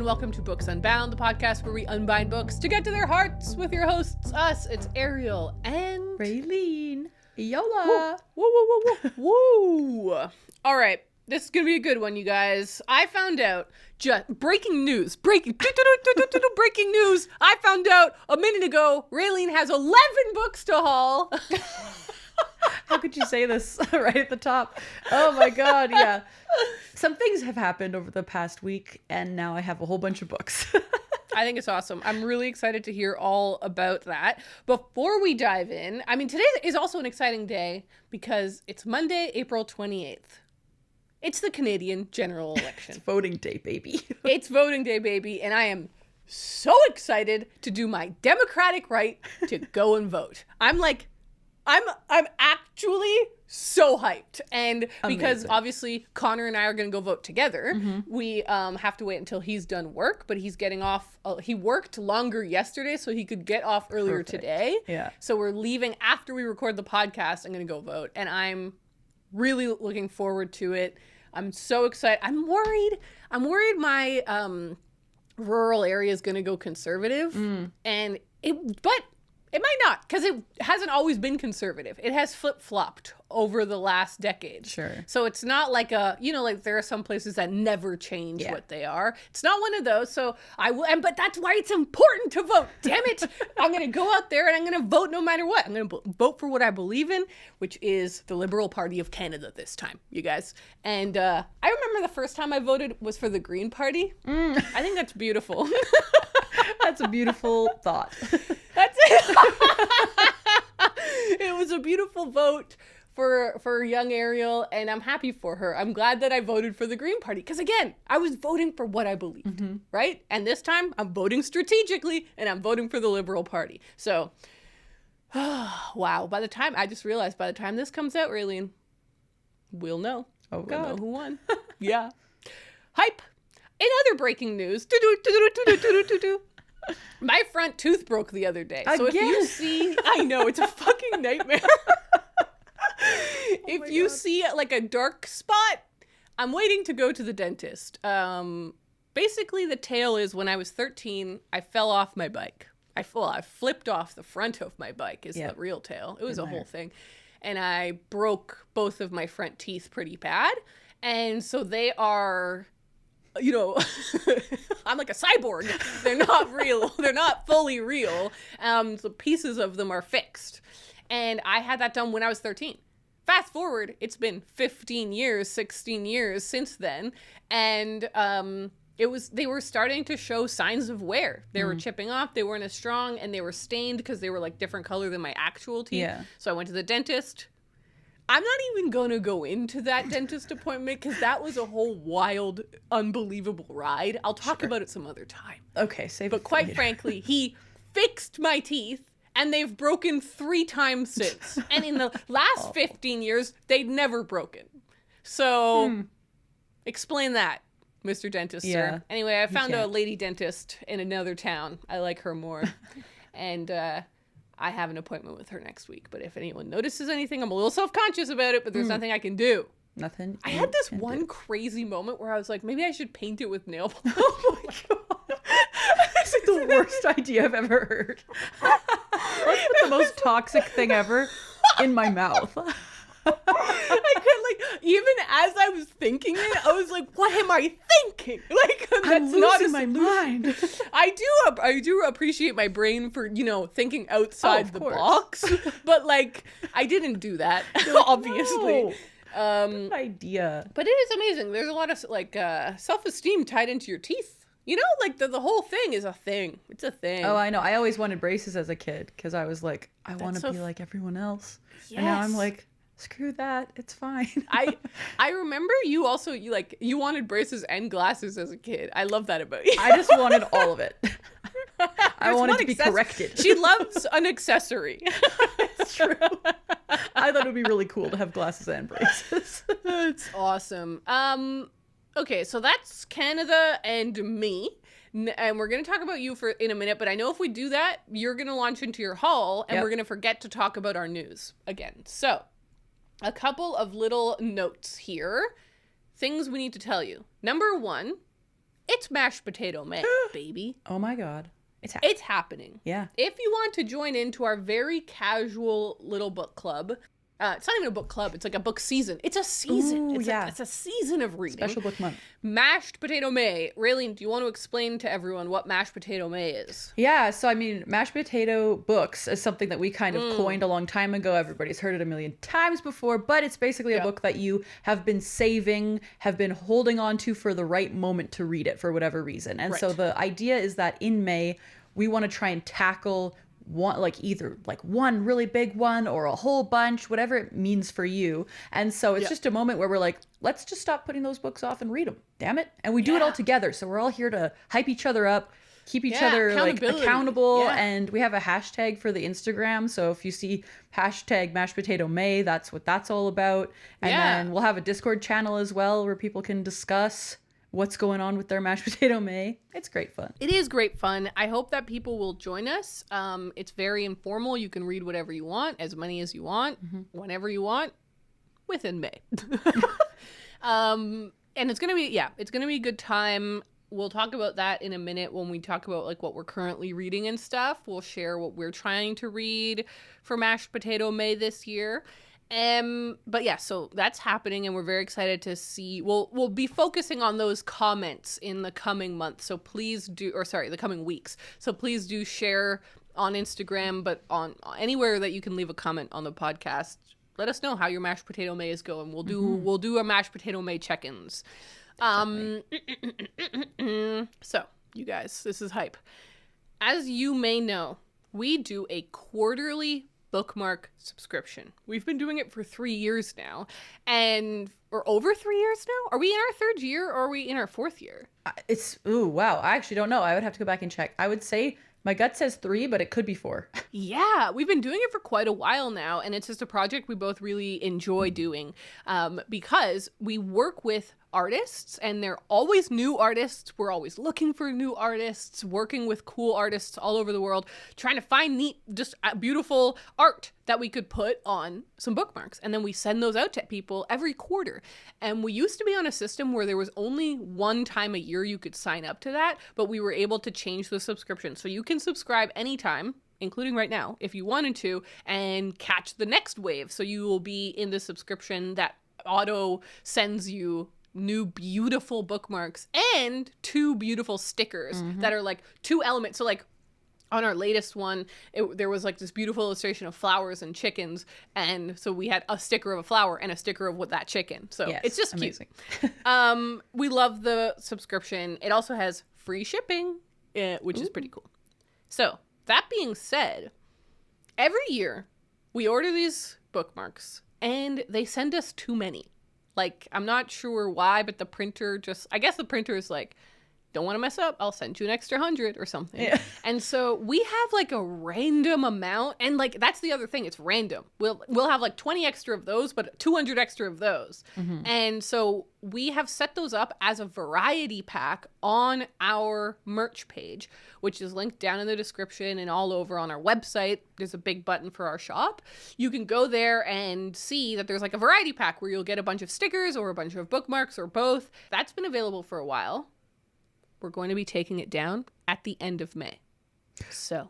and welcome to Books Unbound, the podcast where we unbind books to get to their hearts with your hosts, us. It's Ariel and Raeleen. Yola. Woo, woo, woo, woo, woo. All right, this is gonna be a good one, you guys. I found out breaking news. Breaking news. I found out a minute ago. Raeleen has 11 books to haul. How could you say this right at the top? Oh my god, yeah. Some things have happened over the past week, and now I have a whole bunch of books. I think it's awesome. I'm really excited to hear all about that. Before we dive in, I mean, today is also an exciting day because it's Monday, April 28th. It's the Canadian general election. It's voting day, baby. It's voting day, baby, and I am so excited to do my democratic right to go and vote. I'm actually so hyped. And because Amazing. obviously Connor and I are going to go vote together, we have to wait until he's done work, but he's getting off. He worked longer yesterday so he could get off earlier today. Yeah. So we're leaving after we record the podcast. I'm going to go vote. And I'm really looking forward to it. I'm so excited. I'm worried my rural area is going to go conservative. And but it might not, because it hasn't always been conservative. It has flip-flopped over the last decade. Sure. So it's not like like there are some places that never change what they are. It's not one of those. So but that's why it's important to vote. Damn it. I'm going to go out there and I'm going to vote no matter what. I'm going to vote for what I believe in, which is the Liberal Party of Canada this time, you guys. And I remember the first time I voted was for the Green Party. I think that's beautiful. That's a beautiful thought. That's it. It was a beautiful vote for young Ariel, and I'm happy for her. I'm glad that I voted for the Green Party because, again, I was voting for what I believed, right? And this time, I'm voting strategically, and I'm voting for the Liberal Party. So, wow. I just realized by the time this comes out, Raeleen, we'll know. Oh, We'll know God. who won. Yeah. Hype. In other breaking news, my front tooth broke the other day. So if you see, I know, it's a fucking nightmare. If you see like a dark spot, I'm waiting to go to the dentist. Basically the tale is when I was 13, I fell off my bike. I flipped off the front of my bike is the real tale. It was a whole thing. And I broke both of my front teeth pretty bad. And so they are, I'm like a cyborg. They're not real. They're not fully real. The pieces of them are fixed. And I had that done when I was 13. Fast forward, it's been 15 years, 16 years since then. And they were starting to show signs of wear. They were chipping off. They weren't as strong, and they were stained because they were like different color than my actual teeth. Yeah. So I went to the dentist. I'm not even going to go into that dentist appointment because that was a whole wild, unbelievable ride. I'll talk about it some other time. Okay, save it. But quite frankly, he fixed my teeth, and they've broken 3 times since. And in the last 15 years, they'd never broken. So explain that, Mr. Dentist, sir. Anyway, I found a lady dentist in another town. I like her more. And I have an appointment with her next week. But if anyone notices anything, I'm a little self-conscious about it, but there's nothing I can do. Nothing. I had this one crazy moment where I was like, maybe I should paint it with nail polish. Oh my God. This is the worst idea I've ever heard. Let's put the most toxic thing ever in my mouth. I could even as I was thinking it, I was like, what am I thinking? Like, that's I'm not losing my mind. I do appreciate my brain for, thinking outside the course. box, but like, I didn't do that, obviously. No. Good idea. But it is amazing. There's a lot of self-esteem tied into your teeth. The whole thing is a thing. It's a thing. Oh, I know. I always wanted braces as a kid because I was like, I want to be like everyone else. Yes. And now I'm like, screw that. It's fine. I remember you also, you wanted braces and glasses as a kid. I love that about you. I just wanted all of it. I wanted to be corrected. She loves an accessory. It's true. I thought it would be really cool to have glasses and braces. It's awesome. Okay, so that's Canada and me. And we're going to talk about you in a minute, but I know if we do that, you're going to launch into your haul, and we're going to forget to talk about our news again. So, a couple of little notes here. Things we need to tell you. Number 1, It's Mashed Potato May, baby. Oh my God. It's happening. Yeah. If you want to join into our very casual little book club, it's not even a book club. It's like a book season. It's a season. Ooh, It's a season of reading. Special book month. Mashed Potato May. Raeleen, do you want to explain to everyone what Mashed Potato May is? Yeah, so I mean, mashed potato books is something that we kind of coined a long time ago. Everybody's heard it a million times before, but it's basically a book that you have been saving, have been holding on to for the right moment to read it for whatever reason. And so the idea is that in May, we want to try and tackle one, like either like one really big one or a whole bunch, whatever it means for you. And so it's just a moment where we're like, let's just stop putting those books off and read them. Damn it. And we do it all together. So we're all here to hype each other up, keep each other like accountable. And we have a hashtag for the Instagram. So if you see hashtag mashed potato May, that's what that's all about. And then we'll have a Discord channel as well where people can discuss what's going on with their mashed potato May. It's great fun. It is great fun. I hope that people will join us. It's very informal. You can read whatever you want, as many as you want, whenever you want, within May. And it's gonna be a good time. We'll talk about that in a minute when we talk about like what we're currently reading and stuff. We'll share what we're trying to read for Mashed Potato May this year. But yeah, so that's happening and we're very excited to see. We'll be focusing on those comments in the coming months. So please do, the coming weeks. So please do share on Instagram, but on anywhere that you can leave a comment on the podcast. Let us know how your Mashed Potato May is going. We'll do a Mashed Potato May check-ins. So you guys, this is hype. As you may know, we do a quarterly bookmark subscription. We've been doing it for 3 years now, or over 3 years now. Are we in our third year or are we in our fourth year? Wow. I actually don't know. I would have to go back and check. I would say my gut says 3, but it could be 4. Yeah, we've been doing it for quite a while now, and it's just a project we both really enjoy doing because we work with artists, and they're always new artists. We're always looking for new artists, working with cool artists all over the world, trying to find neat, just beautiful art that we could put on some bookmarks. And then we send those out to people every quarter. And we used to be on a system where there was only one time a year you could sign up to that, but we were able to change the subscription. So you can subscribe anytime, including right now, if you wanted to, and catch the next wave. So you will be in the subscription that auto sends you new beautiful bookmarks and 2 beautiful stickers that are like 2 elements. So like on our latest one, there was like this beautiful illustration of flowers and chickens, and so we had a sticker of a flower and a sticker of that chicken. So it's just amazing. Cute. We love the subscription. It also has free shipping, which is pretty cool. So that being said, every year we order these bookmarks and they send us too many. Like, I'm not sure why, but the printer I guess the printer is like, don't want to mess up, I'll send you an extra 100 or something. Yeah. And so we have like a random amount, and like that's the other thing, it's random. We'll have like 20 extra of those, but 200 extra of those. And so we have set those up as a variety pack on our merch page, which is linked down in the description and all over on our website. There's a big button for our shop. You can go there and see that there's like a variety pack where you'll get a bunch of stickers or a bunch of bookmarks or both. That's been available for a while. We're going to be taking it down at the end of May. So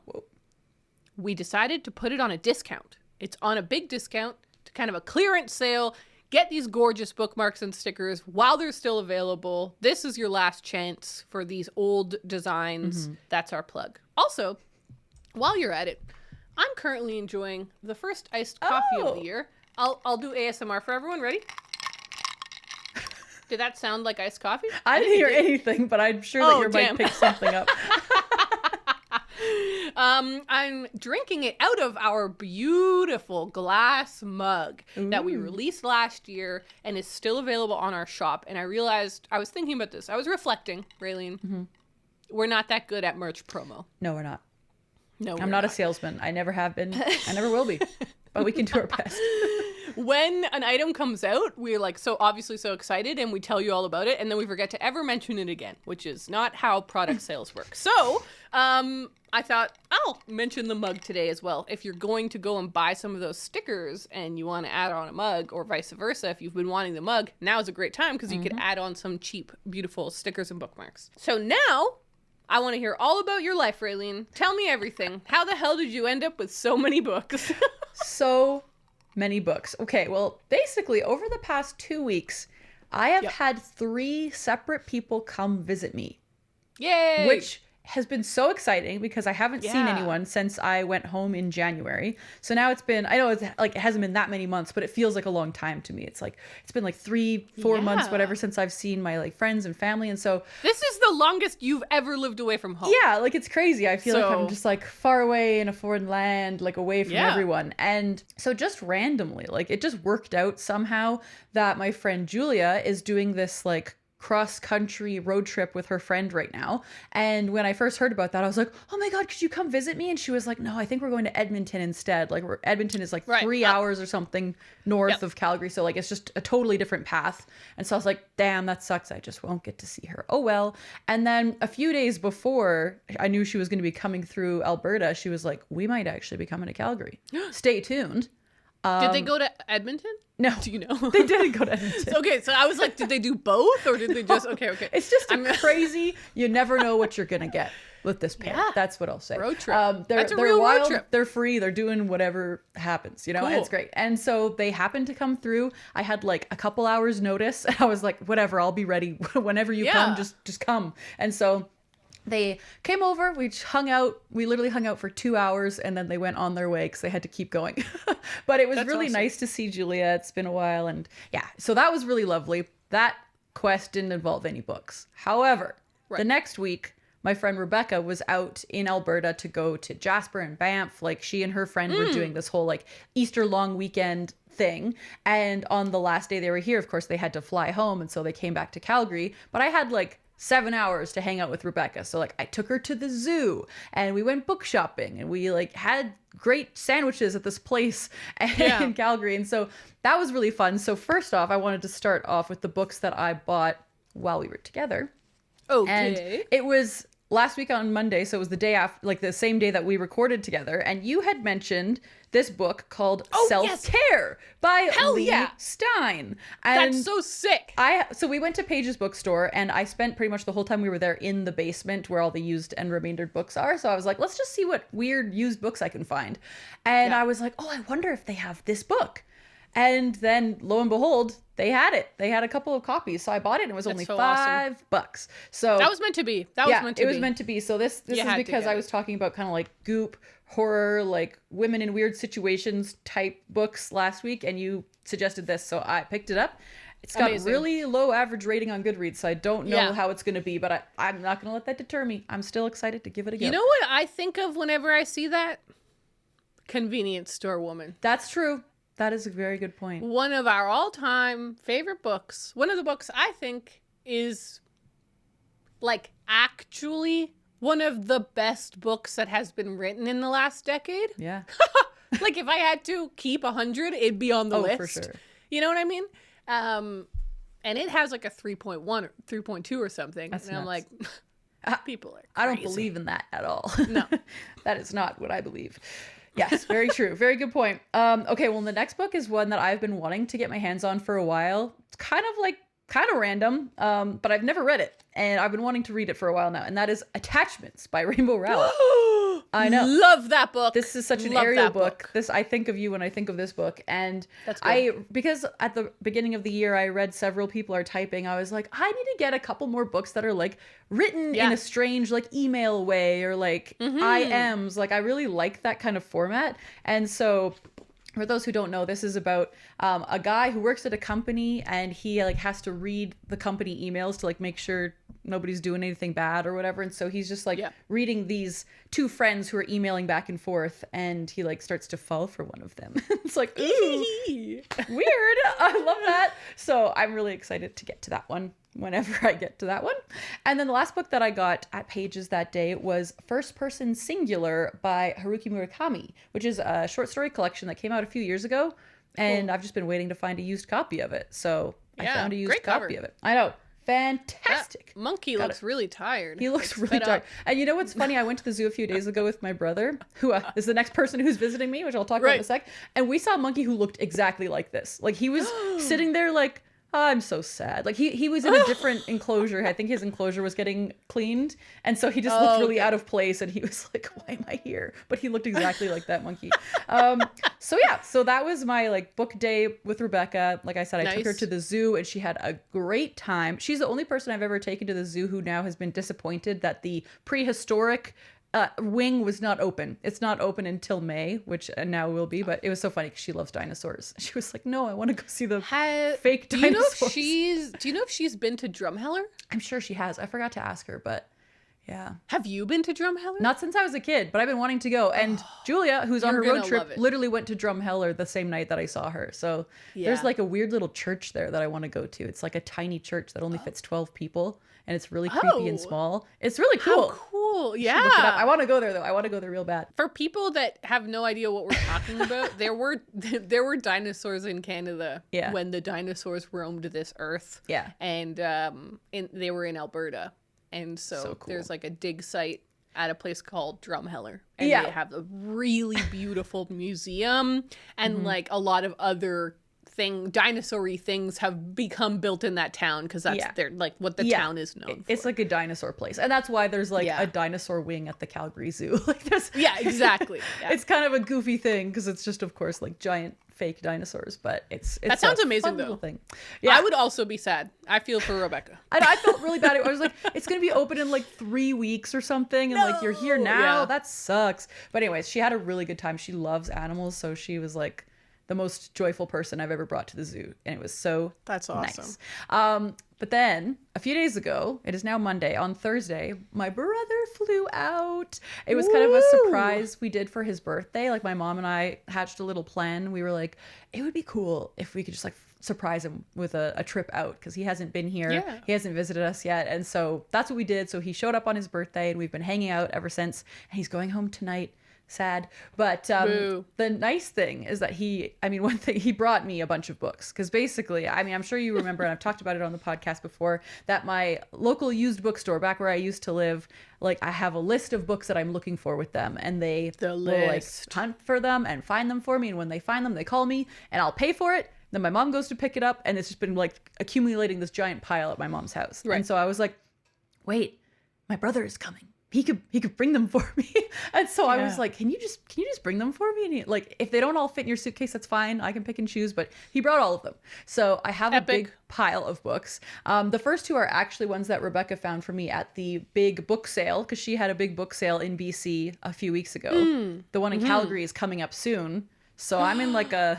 we decided to put it on a discount. It's on a big discount, to kind of a clearance sale. Get these gorgeous bookmarks and stickers while they're still available. This is your last chance for these old designs. That's our plug. Also, while you're at it, I'm currently enjoying the first iced coffee of the year. I'll do ASMR for everyone. Ready? Did that sound like iced coffee? I didn't hear anything, but I'm sure that your mic picked something up. I'm drinking it out of our beautiful glass mug that we released last year and is still available on our shop. And I realized, I was thinking about this. I was reflecting, Raeleen. We're not that good at merch promo. No, we're not. No, I'm not a salesman. I never have been. I never will be. But we can do our best. when an item comes out, we're like so obviously so excited and we tell you all about it, and then we forget to ever mention it again, which is not how product sales work. So I thought I'll mention the mug today as well. If you're going to go and buy some of those stickers and you want to add on a mug, or vice versa, if you've been wanting the mug, now is a great time because you could add on some cheap, beautiful stickers and bookmarks. So now I want to hear all about your life, Raeleen. Tell me everything. How the hell did you end up with so many books? So many books. Okay, well, basically, over the past 2 weeks, I have had 3 separate people come visit me. Yay! Which has been so exciting because I haven't seen anyone since I went home in January. So now it's been, I know it's like, it hasn't been that many months, but it feels like a long time to me. It's like, it's been like 3-4 months, whatever, since I've seen my like friends and family. And so this is the longest you've ever lived away from home. Yeah, like it's crazy. I feel like I'm just like far away in a foreign land, like away from everyone. And so just randomly, like it just worked out somehow that my friend Julia is doing this like cross-country road trip with her friend right now. And when I first heard about that, I was like, oh my God, could you come visit me? And she was like, no, I think we're going to Edmonton instead. Like Edmonton is like 3 hours or something north of Calgary. So like, it's just a totally different path. And so I was like, damn, that sucks. I just won't get to see her. Oh, well. And then a few days before I knew she was going to be coming through Alberta, she was like, we might actually be coming to Calgary. Stay tuned. Did they go to Edmonton? No. Do you know? They didn't go to Edmonton. Okay, so I was like, did they do both or did they just, okay. It's just crazy, you never know what you're going to get with this pair. Yeah. That's what I'll say. Road trip. They're real wild, road trip. They're free, they're doing whatever happens, you know, and it's great. And so they happened to come through. I had like a couple hours notice and I was like, whatever, I'll be ready whenever you come, just come. And so they came over, we hung out, we literally hung out for 2 hours and then they went on their way because they had to keep going. But it was really nice to see Julia. It's been a while. And yeah, so that was really lovely. That quest didn't involve any books. However, the next week, my friend Rebecca was out in Alberta to go to Jasper and Banff. Like she and her friend were doing this whole like Easter long weekend thing. And on the last day they were here, of course, they had to fly home. And so they came back to Calgary. But I had like 7 hours to hang out with Rebecca. So like I took her to the zoo and we went book shopping and we like had great sandwiches at this place in Calgary. And so that was really fun. So first off, I wanted to start off with the books that I bought while we were together. Okay. And it was last week on Monday. So it was the day after, like the same day that we recorded together. And you had mentioned this book called Self-Care by Lee Stein. And that's so sick. So we went to Page's bookstore and I spent pretty much the whole time we were there in the basement where all the used and remaindered books are. So I was like, let's just see what weird used books I can find. And I was like, oh, I wonder if they have this book. And then lo and behold, they had it. They had a couple of copies. So I bought it and it was only $5. So that was meant to be. It was meant to be. So this is because I was talking about kind of like goop, horror, like women in weird situations type books last week. And you suggested this. So I picked it up. It's got really low average rating on Goodreads. So I don't know how it's going to be, but I'm not going to let that deter me. I'm still excited to give it a go. You know what I think of whenever I see that? Convenience store woman. That's true. That is a very good point. One of our all-time favorite books. One of the books I think is like actually one of the best books that has been written in the last decade. Yeah. Like if I had to keep 100, it'd be on the list. For sure. You know what I mean? And it has like a 3.1 or 3.2 or something. That's and nuts. I'm like, people are crazy. I don't believe in that at all. No. That is not what I believe. Yes, very true. Very good point. Okay, well, the next book is one that I've been wanting to get my hands on for a while. It's kind of random, but I've never read it. And I've been wanting to read it for a while now. And that is Attachments by Rainbow Rowell. I know. Love that book. This is such an Ariel book. I think of you when I think of this book. And that's good. Because at the beginning of the year, I read several people are typing. I was like, I need to get a couple more books that are like written in a strange like email way or like IMs. Like I really like that kind of format. And so for those who don't know, this is about a guy who works at a company and he like has to read the company emails to like make sure nobody's doing anything bad or whatever. And so he's just like reading these two friends who are emailing back and forth and he like starts to fall for one of them. It's like, ooh, weird. I love that. So I'm really excited to get to that one. whenever I get to that one. And then the last book that I got at Pages that day was First Person Singular by Haruki Murakami, which is a short story collection that came out a few years ago. And I've just been waiting to find a used copy of it. So I found a used copy of it. I know. Fantastic. That monkey looks really tired. He looks really tired. And you know what's funny? I went to the zoo a few days ago with my brother, who is the next person who's visiting me, which I'll talk about in a sec. And we saw a monkey who looked exactly like this. Like he was sitting there like, oh, I'm so sad. Like he was in a different enclosure. I think his enclosure was getting cleaned. And so he just looked really out of place. And he was like, why am I here? But he looked exactly like that monkey. So that was my like book day with Rebecca. Like I said, I took her to the zoo and she had a great time. She's the only person I've ever taken to the zoo who now has been disappointed that the prehistoric wing was not open. It's not open until May, which now will be, but it was so funny because she loves dinosaurs. She was like, no, I want to go see the fake dinosaurs. Do you know if she's been to Drumheller? I'm sure she has. I forgot to ask her, but yeah. Have you been to Drumheller? Not since I was a kid, but I've been wanting to go. And Julia, who's on her road trip, literally went to Drumheller the same night that I saw her. So there's like a weird little church there that I want to go to. It's like a tiny church that only fits 12 people. And it's really creepy and small. It's really cool. How cool. Yeah. I want to go there, though. I want to go there real bad. For people that have no idea what we're talking about, there were dinosaurs in Canada when the dinosaurs roamed this earth. Yeah. And they were in Alberta. And so cool. There's like a dig site at a place called Drumheller. And they have a really beautiful museum and like a lot of other dinosaur-y things have become built in that town because that's like what the town is known for. It's like a dinosaur place, and that's why there's like a dinosaur wing at the Calgary Zoo. Like there's exactly. It's kind of a goofy thing because it's just of course like giant fake dinosaurs, but it's that sounds amazing though. Thing. I would also be sad. I feel for Rebecca. I felt really bad. I was like, it's gonna be open in like 3 weeks or something, and like you're here now. That sucks. But anyways, she had a really good time. She loves animals, so she was like the most joyful person I've ever brought to the zoo. And it was so That's awesome. Nice. But then a few days ago, it is now Monday, on Thursday, my brother flew out. It was kind of a surprise we did for his birthday. Like my mom and I hatched a little plan. We were like, it would be cool if we could just like surprise him with a trip out because he hasn't been here. Yeah. He hasn't visited us yet. And so that's what we did. So he showed up on his birthday and we've been hanging out ever since. And he's going home tonight. Sad. But the nice thing is that one thing, he brought me a bunch of books because basically, I'm sure you remember, and I've talked about it on the podcast before, that my local used bookstore back where I used to live, like I have a list of books that I'm looking for with them, and they will like hunt for them and find them for me, and when they find them, they call me and I'll pay for it. Then my mom goes to pick it up, and it's just been like accumulating this giant pile at my mom's house. Right. And so I was like, wait, my brother is coming. He could bring them for me. And so I was like, can you just bring them for me? And he, like, if they don't all fit in your suitcase, that's fine. I can pick and choose. But he brought all of them. So I have a big pile of books. The first two are actually ones that Rebecca found for me at the big book sale, because she had a big book sale in BC a few weeks ago. The one in Calgary is coming up soon. So I'm in like a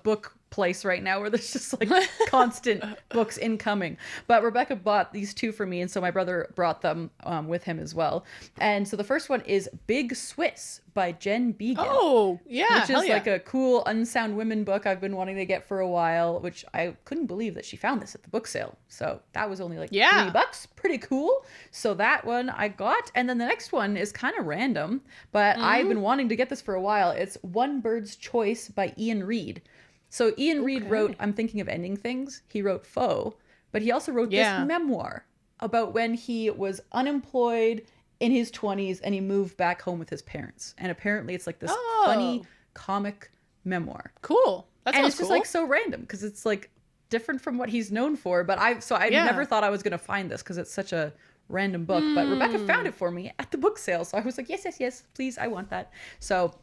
book place right now where there's just like constant books incoming. But Rebecca bought these two for me, and so my brother brought them with him as well. And so the first one is Big Swiss by Jen Beagin. Oh, yeah. Which is like a cool unsound women book I've been wanting to get for a while, which I couldn't believe that she found this at the book sale. So that was only like $3. Pretty cool. So that one I got. And then the next one is kind of random, but I've been wanting to get this for a while. It's One Bird's Choice by Ian Reid. So Ian Reid wrote I'm Thinking of Ending Things. He wrote Foe, but he also wrote this memoir about when he was unemployed in his 20s and he moved back home with his parents. And apparently it's like this funny comic memoir. Cool. That sounds and it's just like so random because it's like different from what he's known for. But I never thought I was going to find this because it's such a random book. But Rebecca found it for me at the book sale. So I was like, yes, please, I want that. So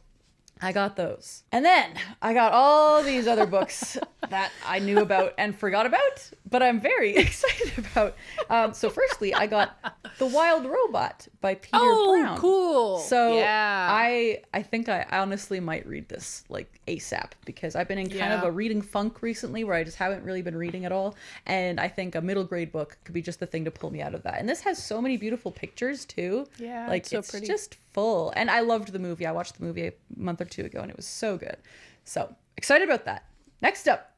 I got those. And then I got all these other books that I knew about and forgot about, but I'm very excited about. So firstly, I got The Wild Robot by Peter Brown. Oh, cool. So I think I honestly might read this like ASAP because I've been in kind of a reading funk recently where I just haven't really been reading at all. And I think a middle grade book could be just the thing to pull me out of that. And this has so many beautiful pictures too. Yeah, like it's it's pretty. Just full. And I loved the movie. I watched the movie a month or two ago and it was so good. So excited about that. Next up,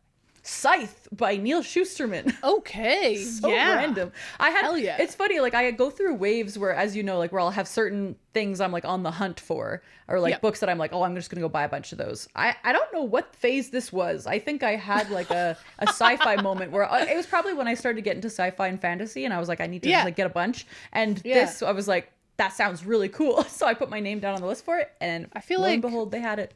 Scythe by Neil Shusterman. Okay. So yeah. random. Hell yeah. It's funny, like I go through waves where, as you know, like where I'll have certain things I'm like on the hunt for, or like books that I'm like, oh, I'm just gonna go buy a bunch of those. I don't know what phase this was. I think I had like a sci-fi moment where it was probably when I started to get into sci-fi and fantasy, and I was like, I need to like get a bunch. And this, I was like, that sounds really cool. So I put my name down on the list for it, and I feel lo like and behold, they had it.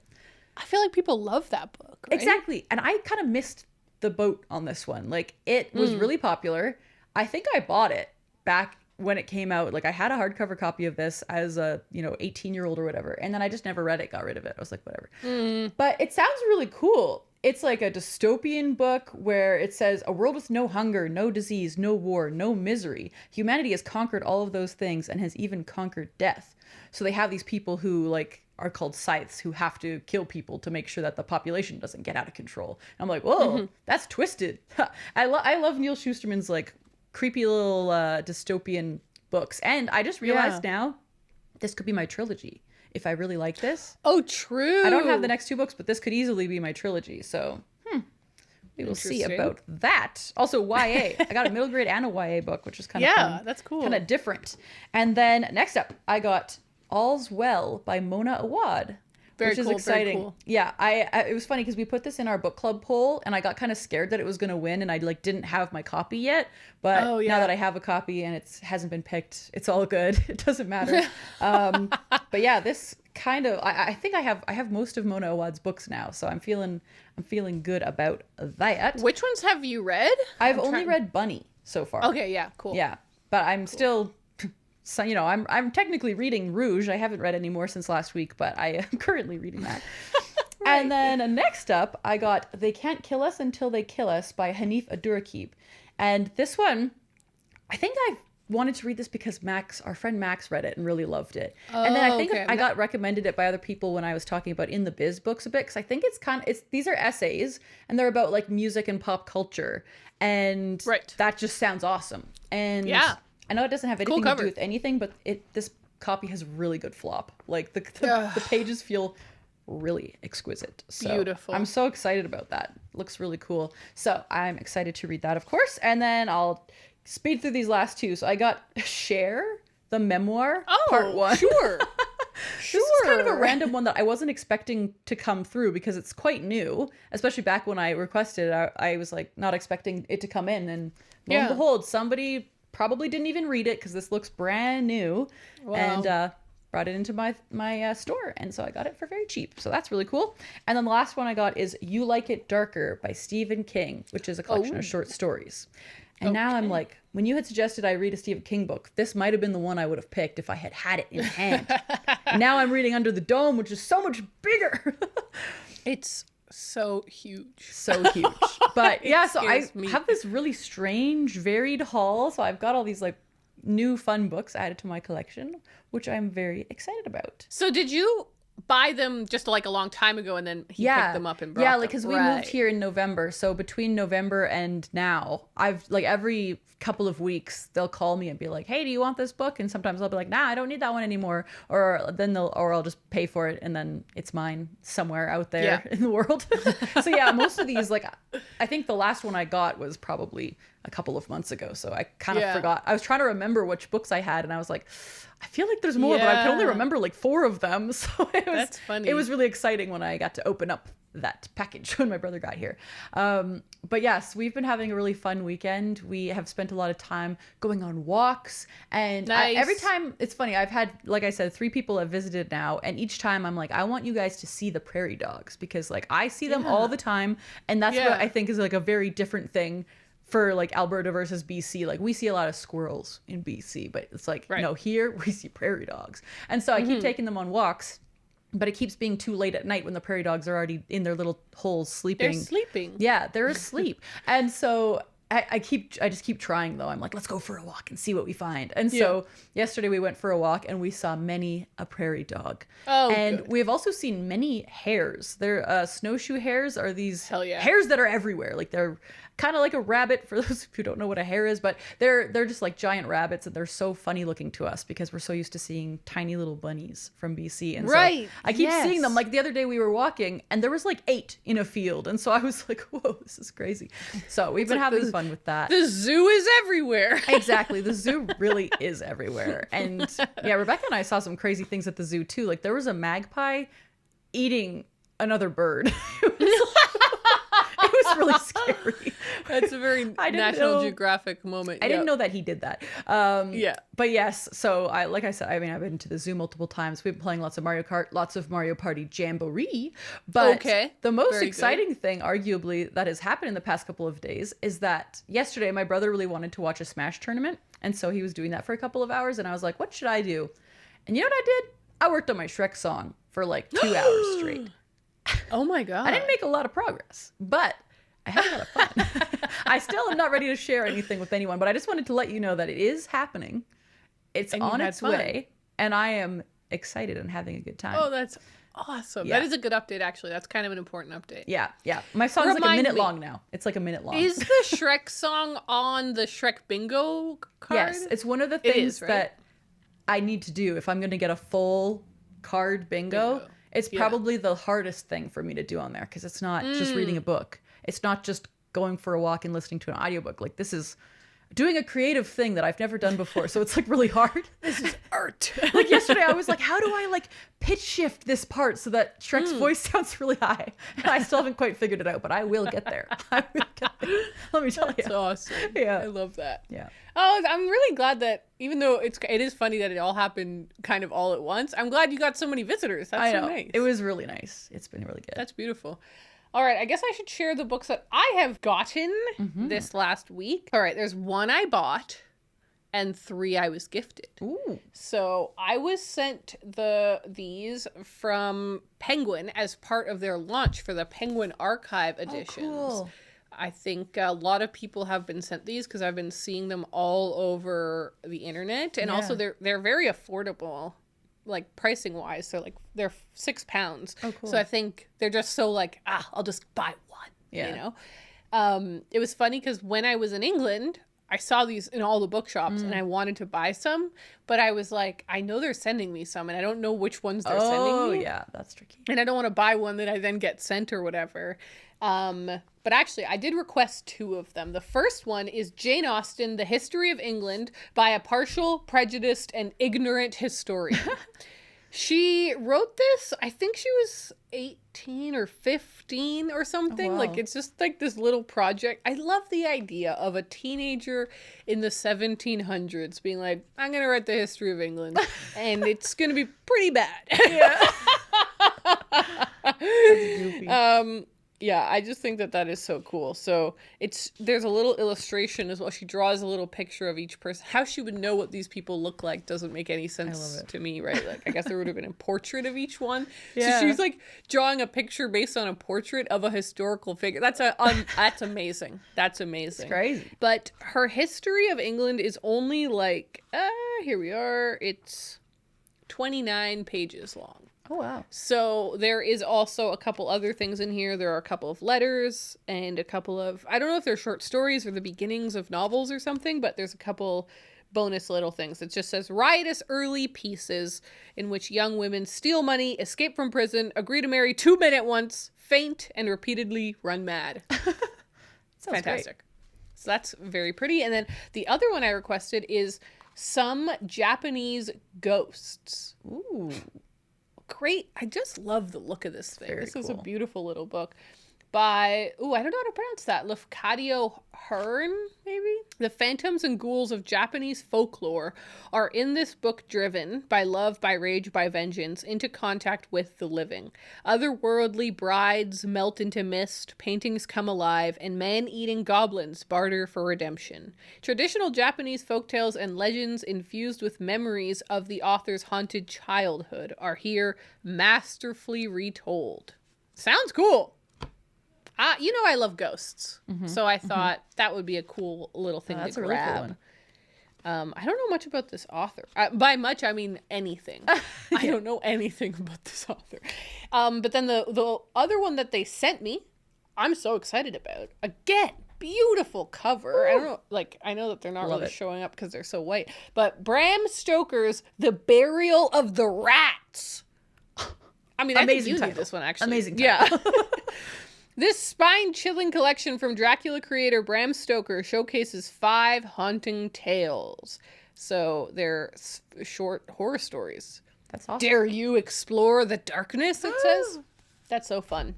I feel like people love that book, right? Exactly. And I kind of missed the boat on this one. Like, it was really popular. I think I bought it back when it came out. Like, I had a hardcover copy of this as a 18-year-old or whatever, and then I just never read it, got rid of it. I was like, whatever. But it sounds really cool. It's like a dystopian book where it says, a world with no hunger, no disease, no war, no misery. Humanity has conquered all of those things and has even conquered death. So they have these people who like are called scythes, who have to kill people to make sure that the population doesn't get out of control. And I'm like, whoa, that's twisted. I love Neil Shusterman's like creepy little dystopian books. And I just realized now this could be my trilogy if I really like this. Oh, true. I don't have the next 2 books, but this could easily be my trilogy. So we will see about that. Also, YA. I got a middle grade and a YA book, which is kind of fun. That's cool. Kind of different. And then next up, I got All's Well by Mona Awad. Very which is cool, exciting. very cool. Yeah, it was funny because we put this in our book club poll, and I got kind of scared that it was going to win, and I like didn't have my copy yet. But now that I have a copy and it hasn't been picked, it's all good. It doesn't matter. But yeah, this kind of I think I have most of Mona Awad's books now, so I'm feeling good about that. Which ones have you read? I've only read Bunny so far. Okay, yeah, cool. Yeah, but I'm still. So, I'm technically reading Rouge. I haven't read any more since last week, but I am currently reading that. Right. And then next up, I got They Can't Kill Us Until They Kill Us by Hanif Abdurraqib. And this one, I think I wanted to read this because our friend Max read it and really loved it. And then I think I got recommended it by other people when I was talking about In the Biz books a bit, because I think these are essays, and they're about like music and pop culture. And that just sounds awesome. And I know it doesn't have anything to do with anything, but this copy has really good flop. Like the pages feel really exquisite. So beautiful. I'm so excited about that. Looks really cool. So I'm excited to read that, of course. And then I'll speed through these last 2. So I got Share, the memoir, part 1. Sure. This is kind of a random one that I wasn't expecting to come through because it's quite new, especially back when I requested it. I was like not expecting it to come in, and lo and behold, somebody probably didn't even read it because this looks brand new. Wow. And brought it into my store, and so I got it for very cheap. So that's really cool. And then the last one I got is You Like It Darker by Stephen King, which is a collection of short stories. And now I'm like, when you had suggested I read a Stephen King book, this might have been the one I would have picked if I had it in hand. Now I'm reading Under the Dome, which is so much bigger. It's so huge. So huge. But yeah, so I have this really strange, varied haul. So I've got all these like new fun books added to my collection, which I'm very excited about. So did you buy them just like a long time ago and then he picked them up and brought them? Like because we moved here in November. So between November and now, I've like every couple of weeks they'll call me and be like, hey, do you want this book? And sometimes I'll be like, nah, I don't need that one anymore. Or I'll just pay for it and then it's mine somewhere out there in the world. So yeah, most of these, like I think the last one I got was probably a couple of months ago. So I kind of forgot. I was trying to remember which books I had and I was like, I feel like there's more, but I can only remember like 4 of them. So that's funny. It was really exciting when I got to open up that package when my brother got here. But yes, we've been having a really fun weekend. We have spent a lot of time going on walks, and every time, it's funny, I've had, like I said, 3 people have visited now, and each time I'm like, I want you guys to see the prairie dogs, because like I see them all the time, and that's what I think is like a very different thing for like Alberta versus BC. Like we see a lot of squirrels in BC, but it's like, no, here we see prairie dogs. And so I keep taking them on walks, but it keeps being too late at night when the prairie dogs are already in their little holes sleeping. They're sleeping. Yeah, they're asleep. And so I just keep trying though. I'm like, let's go for a walk and see what we find. And so yesterday we went for a walk and we saw many a prairie dog. Oh, and good. we have also seen many hares. They're snowshoe hares are these Hell yeah. hares that are everywhere. Like they're kind of like a rabbit for those who don't know what a hare is, but they're just like giant rabbits and they're so funny looking to us because we're so used to seeing tiny little bunnies from BC. And Right. so I keep seeing them. Yes. Like the other day we were walking and there was like 8 in a field. And so I was like, whoa, this is crazy. So we've been having fun with that. The zoo is everywhere. Exactly. The zoo really is everywhere. And yeah, Rebecca and I saw some crazy things at the zoo too. Like there was a magpie eating another bird. It was really scary. That's a very National Geographic moment. I didn't know that he did that. Yeah. But yes, so like I said, I mean, I've been to the zoo multiple times. We've been playing lots of Mario Kart, lots of Mario Party Jamboree. But the most Very exciting thing, arguably, that has happened in the past couple of days is that yesterday my brother really wanted to watch a Smash tournament. And so he was doing that for a couple of hours. And I was like, what should I do? And you know what I did? I worked on my Shrek song for like 2 hours straight. Oh my God. I didn't make a lot of progress, but I had a lot of fun. I still am not ready to share anything with anyone, but I just wanted to let you know that it is happening. It's on its way, and I am excited and having a good time. Oh, that's awesome. Yeah. That is a good update, actually. That's kind of an important update. Yeah. My song's like a minute long now. It's like a minute long. Is the Shrek song on the Shrek bingo card? Yes, it's one of the things that I need to do if I'm going to get a full card bingo. It's probably the hardest thing for me to do on there because it's not just reading a book. It's not just going for a walk and listening to an audiobook. Like this is doing a creative thing that I've never done before. So it's like really hard. This is art. Like yesterday I was like, how do I like pitch shift this part so that Shrek's voice sounds really high? And I still haven't quite figured it out, but I will get there. I will get there. Let me tell you. That's awesome. Yeah. I love that. Yeah. Oh, I'm really glad that even though it is funny that it all happened kind of all at once, I'm glad you got so many visitors. That's so nice. It was really nice. It's been really good. That's beautiful. All right, I guess I should share the books that I have gotten this last week. All right, there's one I bought and 3 I was gifted. Ooh. So I was sent these from Penguin as part of their launch for the Penguin Archive editions. Oh, cool. I think a lot of people have been sent these because I've been seeing them all over the internet, and also they're very affordable, like pricing wise. So like they're £6. Oh, cool. So I think they're just so like I'll just buy one. Yeah. You know, it was funny because when I was in England, I saw these in all the bookshops and I wanted to buy some, but I was like, I know they're sending me some and I don't know which ones they're sending me. Oh yeah, that's tricky. And I don't want to buy one that I then get sent or whatever. But actually, I did request 2 of them. The first one is Jane Austen, The History of England by a Partial, Prejudiced, and Ignorant Historian. She wrote this, I think she was 18 or 15 or something. Oh, wow. Like, it's just like this little project. I love the idea of a teenager in the 1700s being like, I'm going to write the history of England, and it's going to be pretty bad. Yeah. That's goofy. Yeah, I just think that is so cool. So there's a little illustration as well. She draws a little picture of each person. How she would know what these people look like doesn't make any sense to me, right? Like, I guess there would have been a portrait of each one. Yeah. So she's like drawing a picture based on a portrait of a historical figure. That's amazing. That's amazing. It's crazy. But her history of England is only like, here we are. It's 29 pages long. Oh, wow. So there is also a couple other things in here. There are a couple of letters and a couple of, I don't know if they're short stories or the beginnings of novels or something, but there's a couple bonus little things. It just says riotous early pieces in which young women steal money, escape from prison, agree to marry 2 men at once, faint, and repeatedly run mad. Fantastic. Great. So that's very pretty. And then the other one I requested is Some Japanese Ghosts. Ooh. Great. I just love the look of this thing. Very this is cool. a beautiful little book by, I don't know how to pronounce that. Lafcadio Hearn, maybe? The phantoms and ghouls of Japanese folklore are in this book driven by love, by rage, by vengeance, into contact with the living. Otherworldly brides melt into mist, paintings come alive, and man-eating goblins barter for redemption. Traditional Japanese folktales and legends infused with memories of the author's haunted childhood are here masterfully retold. Sounds cool. I love ghosts. So I thought that would be a cool little thing to grab. That's a really cool one. I don't know much about this author. By much, I mean anything. I don't know anything about this author. But then the other one that they sent me, I'm so excited about. Again, beautiful cover. Ooh. I don't know, I know that they're not really showing up because they're so white. But Bram Stoker's The Burial of the Rats. I mean, amazing I think you title. need this one, actually. Amazing title. Yeah. This spine-chilling collection from Dracula creator Bram Stoker showcases 5 haunting tales. So they're short horror stories. That's awesome. Dare you explore the darkness, it says. That's so fun.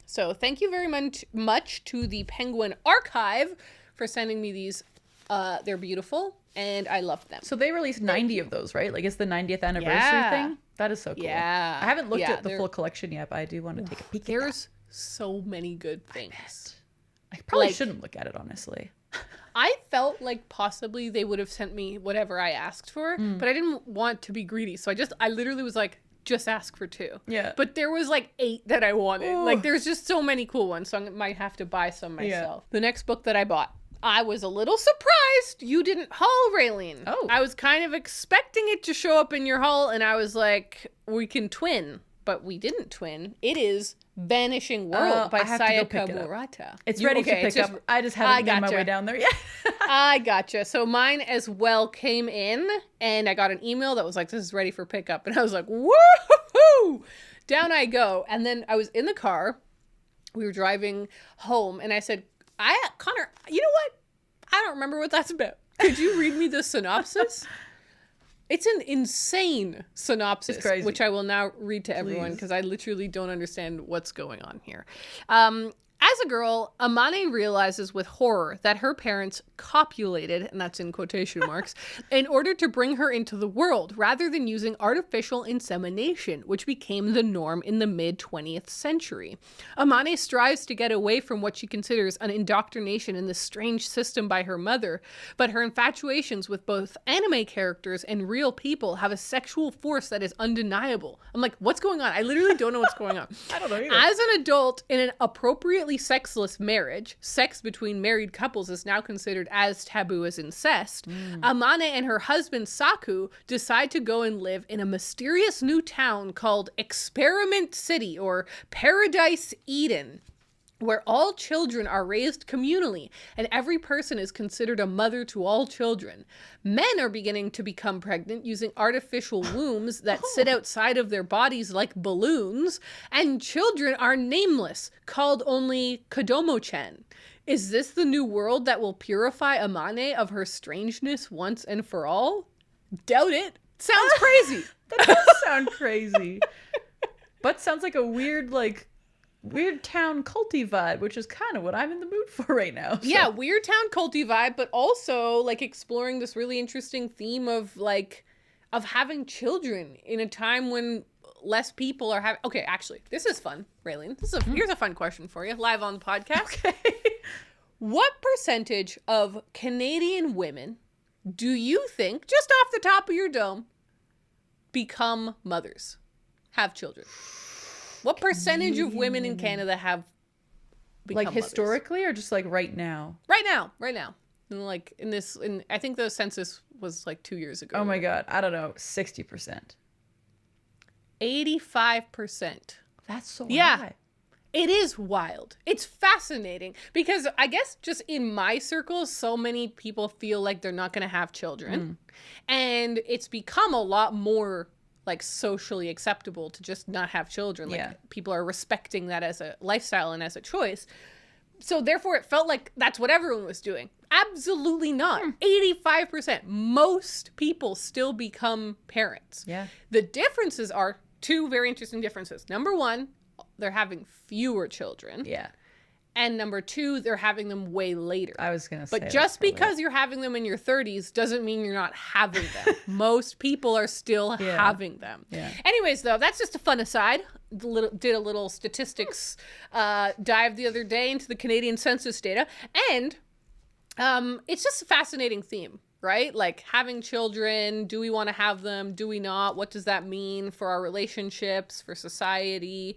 So thank you very much to the Penguin Archive for sending me these. They're beautiful, and I love them. So they released 90 of those, right? It's the 90th anniversary thing? That is so cool. Yeah. I haven't looked at the full collection yet, but I do want to take a peek at that. There's so many good things. I probably shouldn't look at it, honestly. I felt like possibly they would have sent me whatever I asked for, but I didn't want to be greedy. So I literally was like, just ask for 2. Yeah. But there was 8 that I wanted. Ooh. There's just so many cool ones, so I might have to buy some myself. Yeah. The next book that I bought, I was a little surprised you didn't haul, Raeleen. Oh. I was kind of expecting it to show up in your haul, and I was like, we can twin. But we didn't twin. It is Vanishing World by Sayaka Murata. It's ready to pick up. I just haven't made my way down there yet. I gotcha. So mine as well came in, and I got an email that was like, this is ready for pickup. And I was like, woohoo! Down I go. And then I was in the car. We were driving home, and I said, Connor, you know what? I don't remember what that's about. Could you read me the synopsis? It's an insane synopsis, which I will now read to everyone because I literally don't understand what's going on here. As a girl, Amane realizes with horror that her parents copulated, and that's in quotation marks, in order to bring her into the world, rather than using artificial insemination, which became the norm in the mid-20th century. Amane strives to get away from what she considers an indoctrination in this strange system by her mother, but her infatuations with both anime characters and real people have a sexual force that is undeniable. I'm like, what's going on? I literally don't know what's going on. I don't know either. As an adult in an appropriately sexless marriage, sex between married couples is now considered as taboo as incest. Amane and her husband Saku decide to go and live in a mysterious new town called Experiment City, or Paradise Eden, where all children are raised communally and every person is considered a mother to all children. Men are beginning to become pregnant using artificial wombs that sit outside of their bodies like balloons, and children are nameless, called only Kodomo-chan. Is this the new world that will purify Amane of her strangeness once and for all? Doubt it. Sounds crazy. That does sound crazy. But sounds like a weird town culty vibe, which is kind of what I'm in the mood for right now. So. Yeah, weird town culty vibe, but also exploring this really interesting theme of having children in a time when less people are having. Okay, actually, this is fun, Raeleen. Here's a fun question for you, live on the podcast. Okay. What percentage of Canadian women do you think, just off the top of your dome, become mothers, have children? What percentage of women in Canada have become historically mothers? Or just right now? Right now. And I think the census was 2 years ago. Oh my God. I don't know. 60%. 85%. That's so high. High. It is wild. It's fascinating because I guess just in my circles, so many people feel like they're not going to have children. And it's become a lot more socially acceptable to just not have children. People are respecting that as a lifestyle and as a choice. So therefore it felt like that's what everyone was doing. Absolutely not. 85%. Most people still become parents. Yeah. The differences are 2 very interesting differences. Number 1, they're having fewer children. Yeah. And number 2, they're having them way later. I was going to say. But just because you're having them in your 30s doesn't mean you're not having them. Most people are still having them. Yeah. Anyways, though, that's just a fun aside. Did a little statistics dive the other day into the Canadian census data. And it's just a fascinating theme, right? Having children. Do we want to have them? Do we not? What does that mean for our relationships, for society?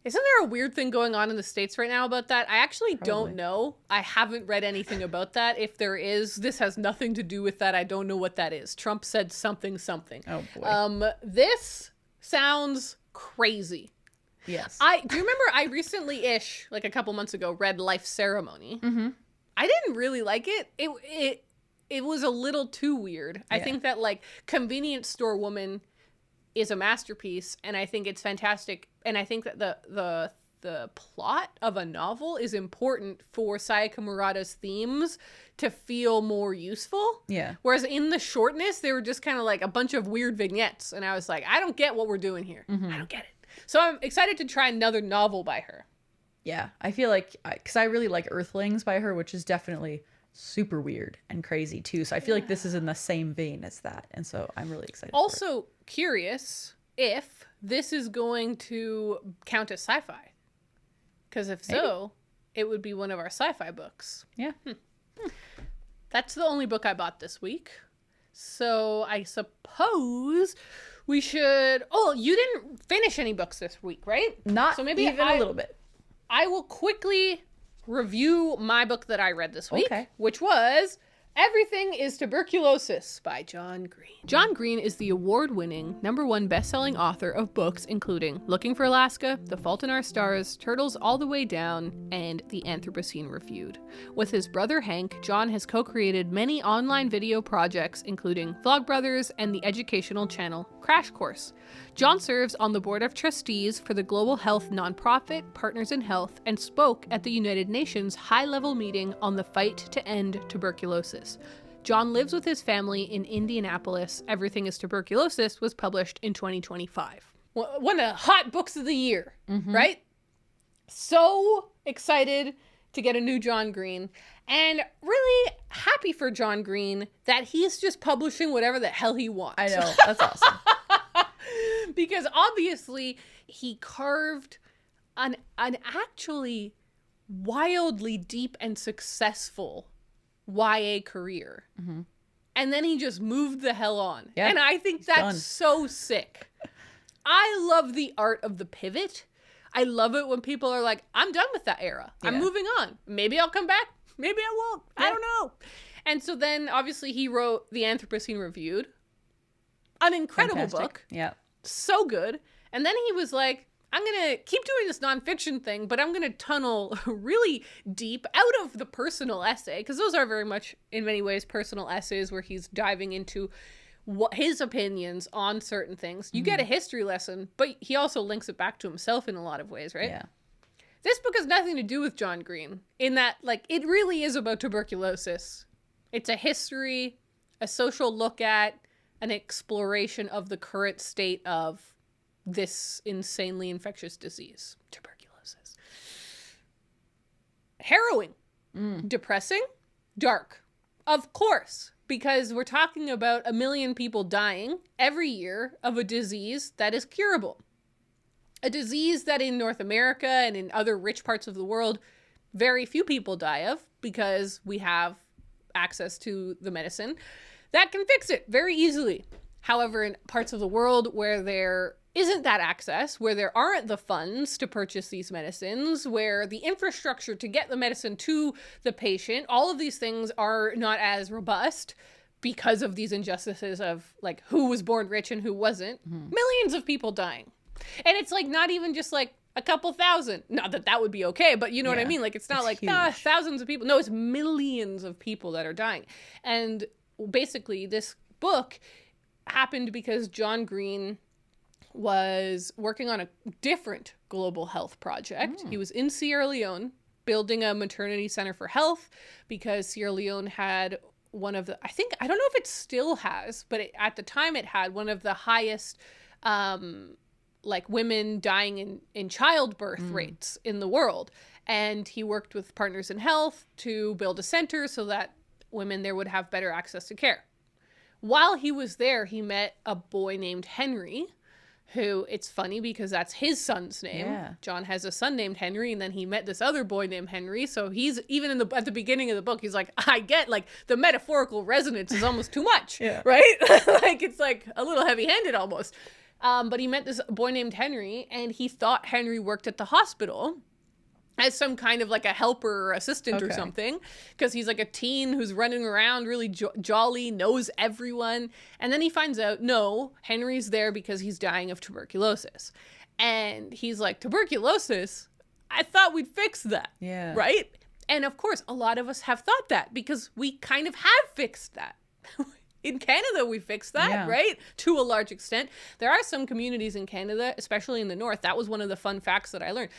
Isn't there a weird thing going on in the States right now about that? I actually Probably. don't know. I haven't read anything about that. If there is, this has nothing to do with that. I don't know what that is. Trump said something. Oh boy. This sounds crazy. Yes. Do you remember I recently-ish, like a couple months ago, read Life Ceremony? Mm-hmm. I didn't really like it. It was a little too weird. I think that, like, Convenience Store Woman is a masterpiece, and I think it's fantastic. And I think that the plot of a novel is important for Sayaka Murata's themes to feel more useful. Yeah. Whereas in the shortness, they were just kind of like a bunch of weird vignettes, and I was like, I don't get what we're doing here. Mm-hmm. I don't get it. So I'm excited to try another novel by her. Yeah, I feel like, because I really like Earthlings by her, which is definitely super weird and crazy too. So I feel like this is in the same vein as that. And so I'm really excited. Also curious if this is going to count as sci-fi. Because if so, it would be one of our sci-fi books. Yeah. That's the only book I bought this week. So I suppose we should... Oh, you didn't finish any books this week, right? Not so maybe even a little bit. I will quickly review my book that I read this week, Okay. which was Everything is Tuberculosis by John Green. John Green is the award-winning #1 best-selling author of books including Looking for Alaska, The Fault in Our Stars, Turtles All the Way Down, and The Anthropocene Reviewed. With his brother Hank, John has co-created many online video projects including Vlogbrothers and the educational channel Crash Course. John serves on the board of trustees for the global health nonprofit Partners in Health and spoke at the United Nations high-level meeting on the fight to end tuberculosis. John lives with his family in Indianapolis. Everything is Tuberculosis was published in 2025. One of the hot books of the year, right? So excited to get a new John Green, and really happy for John Green that he's just publishing whatever the hell he wants. I know. That's awesome. Because obviously he carved an actually wildly deep and successful YA career. Mm-hmm. And then he just moved the hell on. Yeah, and I think that's so sick. I love the art of the pivot. I love it when people are like, I'm done with that era. I'm moving on. Maybe I'll come back. Maybe I won't. I don't know. And so then obviously he wrote The Anthropocene Reviewed. An incredible book. Yeah. So good. And then he was like, I'm going to keep doing this nonfiction thing, but I'm going to tunnel really deep out of the personal essay, because those are very much, in many ways, personal essays where he's diving into what his opinions on certain things. You get a history lesson, but he also links it back to himself in a lot of ways, right? Yeah. This book has nothing to do with John Green, in that, like, it really is about tuberculosis. It's a history, a social look at, an exploration of the current state of this insanely infectious disease, tuberculosis. Harrowing, depressing, dark, of course, because we're talking about 1 million people dying every year of a disease that is curable. A disease that in North America and in other rich parts of the world, very few people die of because we have access to the medicine that can fix it very easily. However, in parts of the world where there isn't that access, where there aren't the funds to purchase these medicines, where the infrastructure to get the medicine to the patient, all of these things are not as robust because of these injustices of, like, who was born rich and who wasn't. Millions of people dying. And it's, like, not even just, like, a couple thousand. Not that that would be okay, but you know what I mean? Like, it's not like thousands of people. No, it's millions of people that are dying. And basically, this book happened because John Green was working on a different global health project. He was in Sierra Leone building a maternity center for health because Sierra Leone had one of the, I don't know if it still has, but at the time it had one of the highest like women dying in childbirth rates in the world. And he worked with Partners in Health to build a center so that women there would have better access to care. While he was there, he met a boy named Henry, who, it's funny because that's his son's name. Yeah. John has a son named Henry, and then he met this other boy named Henry. So he's, even at the beginning of the book, he's like, I get, like, the metaphorical resonance is almost too much, right? Like, it's like a little heavy-handed almost. But he met this boy named Henry, and he thought Henry worked at the hospital as some kind of like a helper or assistant or something, because he's like a teen who's running around really jolly, knows everyone. And then he finds out, no, Henry's there because he's dying of tuberculosis. And he's like, tuberculosis? I thought we'd fix that. Yeah. Right? And of course, a lot of us have thought that because we kind of have fixed that. In Canada, we fixed that, right? To a large extent. There are some communities in Canada, especially in the north. That was one of the fun facts that I learned.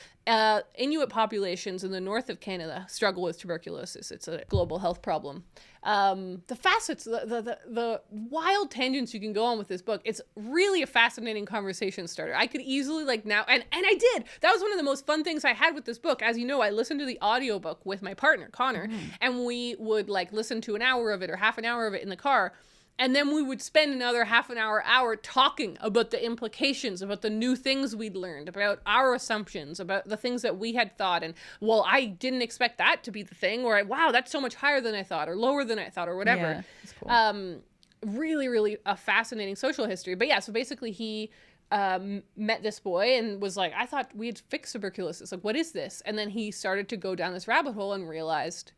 Inuit populations in the north of Canada struggle with tuberculosis. It's a global health problem. The facets, the wild tangents you can go on with this book, it's really a fascinating conversation starter. I could easily now, and I did. That was one of the most fun things I had with this book. As you know, I listened to the audiobook with my partner, Connor, and we would listen to an hour of it or half an hour of it in the car. And then we would spend another half an hour talking about the implications, about the new things we'd learned, about our assumptions, about the things that we had thought. And, well, I didn't expect that to be the thing. Or, wow, that's so much higher than I thought, or lower than I thought, or whatever. Yeah, that's cool. Really, really a fascinating social history. But yeah, so basically he met this boy and was like, I thought we had fixed tuberculosis. Like, what is this? And then he started to go down this rabbit hole and realized,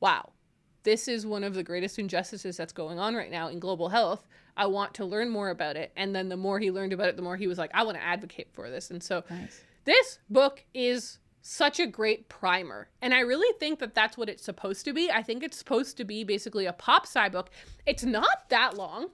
wow. This is one of the greatest injustices that's going on right now in global health. I want to learn more about it. And then the more he learned about it, the more he was like, I want to advocate for this. And so This book is such a great primer. And I really think that that's what it's supposed to be. I think it's supposed to be basically a pop sci book. It's not that long.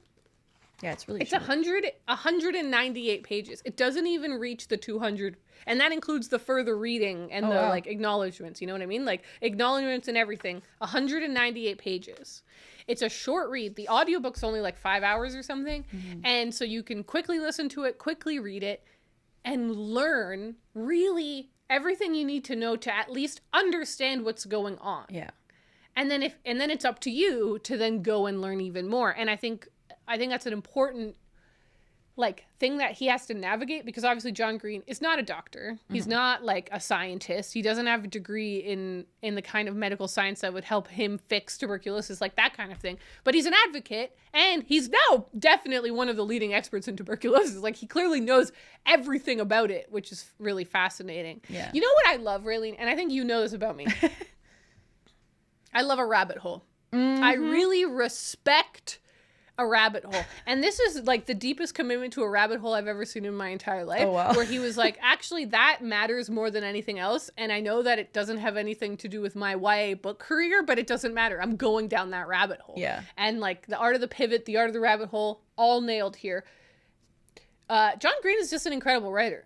Yeah, it's really It's short. 198 pages. It doesn't even reach the 200. And that includes the further reading and the acknowledgments. You know what I mean? Acknowledgments and everything. 198 pages. It's a short read. The audiobook's only 5 hours or something. And so you can quickly listen to it, quickly read it, and learn really everything you need to know to at least understand what's going on. Yeah. And then it's up to you to then go and learn even more. And I think that's an important thing that he has to navigate, because obviously John Green is not a doctor. He's not a scientist. He doesn't have a degree in the kind of medical science that would help him fix tuberculosis, that kind of thing. But he's an advocate, and he's now definitely one of the leading experts in tuberculosis. He clearly knows everything about it, which is really fascinating. Yeah. You know what I love, Raeleen? And I think you know this about me. I love a rabbit hole. I really respect a rabbit hole. And this is the deepest commitment to a rabbit hole I've ever seen in my entire life. Oh, wow. Where he was like, actually, that matters more than anything else. And I know that it doesn't have anything to do with my YA book career, but it doesn't matter. I'm going down that rabbit hole. Yeah. And the art of the pivot, the art of the rabbit hole, all nailed here. John Green is just an incredible writer.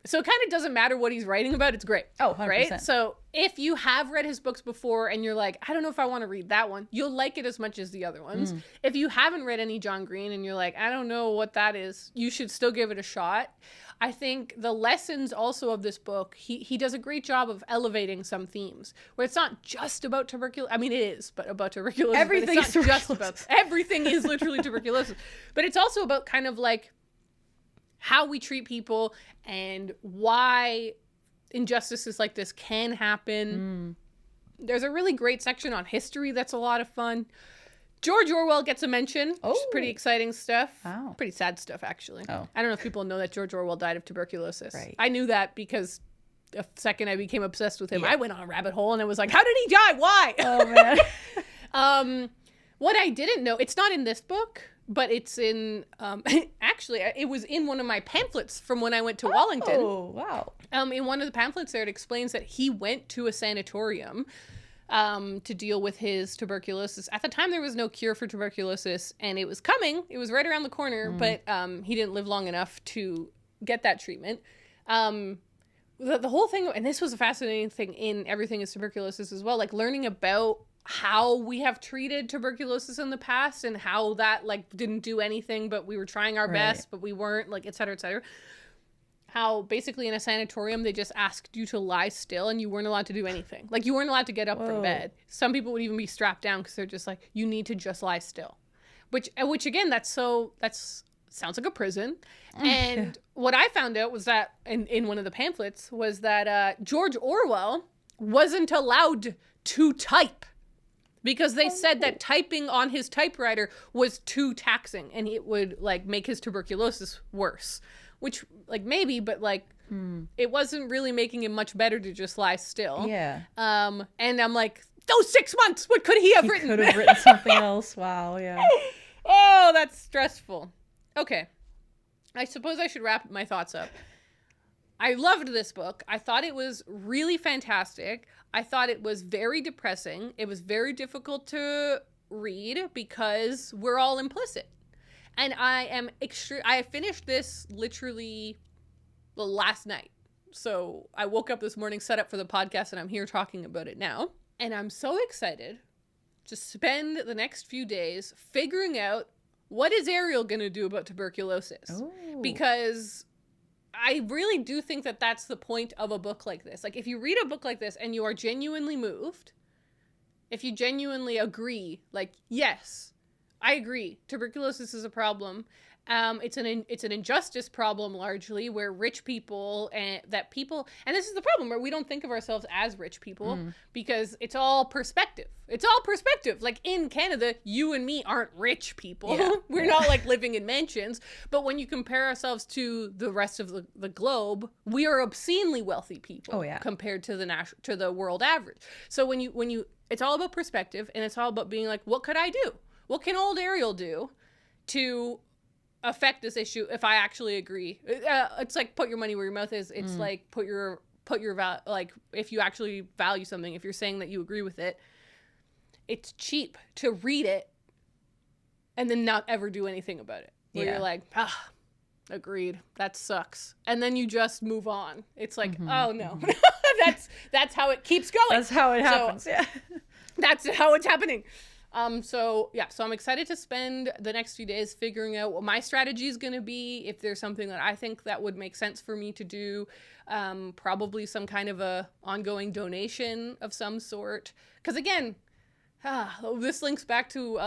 So it kind of doesn't matter what he's writing about. It's great. Oh, 100%. Right? So if you have read his books before and you're like, I don't know if I want to read that one, you'll like it as much as the other ones. If you haven't read any John Green and you're like, I don't know what that is, you should still give it a shot. I think the lessons also of this book, he does a great job of elevating some themes where it's not just about tuberculosis. I mean, it is, but about tuberculosis. Everything is tuberculosis. Everything is literally tuberculosis. But it's also about kind of how we treat people and why injustices like this can happen. There's a really great section on history that's a lot of fun. George Orwell gets a mention, which is pretty exciting stuff. Wow. Pretty sad stuff, actually. Oh. I don't know if people know that George Orwell died of tuberculosis. Right. I knew that because the second I became obsessed with him, I went on a rabbit hole and it was like, how did he die? Why? Oh, man. What I didn't know, it's not in this book, but it's in, actually, it was in one of my pamphlets from when I went to Wellington. Oh, wow. In one of the pamphlets there, it explains that he went to a sanatorium to deal with his tuberculosis. At the time, there was no cure for tuberculosis, and it was coming. It was right around the corner, but he didn't live long enough to get that treatment. The whole thing, and this was a fascinating thing in Everything is Tuberculosis as well, learning about how we have treated tuberculosis in the past and how that didn't do anything, but we were trying our best, but we weren't, et cetera, et cetera. How basically in a sanatorium, they just asked you to lie still and you weren't allowed to do anything. You weren't allowed to get up from bed. Some people would even be strapped down because they're just you need to just lie still. Which again, sounds like a prison. And what I found out was that in one of the pamphlets was that George Orwell wasn't allowed to type because they said that typing on his typewriter was too taxing and it would like make his tuberculosis worse, which like maybe, but like it wasn't really making him much better to just lie still. Yeah. And I'm like, those 6 months, what could he have written? Could have written something else. Wow. Yeah. Oh, that's stressful. Okay. I suppose I should wrap my thoughts up. I loved this book. I thought it was really fantastic. I thought it was very depressing. It was very difficult to read because we're all implicit. And I finished this literally last night. So I woke up this morning, set up for the podcast, and I'm here talking about it now. And I'm so excited to spend the next few days figuring out what is Ariel going to do about tuberculosis. Ooh. Because I really do think that that's the point of a book like this. Like, if you read a book like this and you are genuinely moved, if you genuinely agree, like, yes, I agree, tuberculosis is a problem. It's an injustice problem largely, where rich people and this is the problem, where we don't think of ourselves as rich people because it's all perspective. It's all perspective. Like in Canada, you and me aren't rich people. Yeah. We're not like living in mansions. But when you compare ourselves to the rest of the globe, we are obscenely wealthy people compared to the world average. So when you it's all about perspective, and it's all about being like, what could I do? What can old Ariel do to affect this issue if I actually agree? It's like put your money where your mouth is. It's like put your like, if you actually value something, if you're saying that you agree with it, it's cheap to read it and then not ever do anything about it. Where you're like, agreed, that sucks, and then you just move on. It's like, oh no, that's how it keeps going. That's how it happens. Yeah, that's how it's happening. So I'm excited to spend the next few days figuring out what my strategy is going to be. If there's something that I think that would make sense for me to do, probably some kind of a ongoing donation of some sort. Because again, this links back to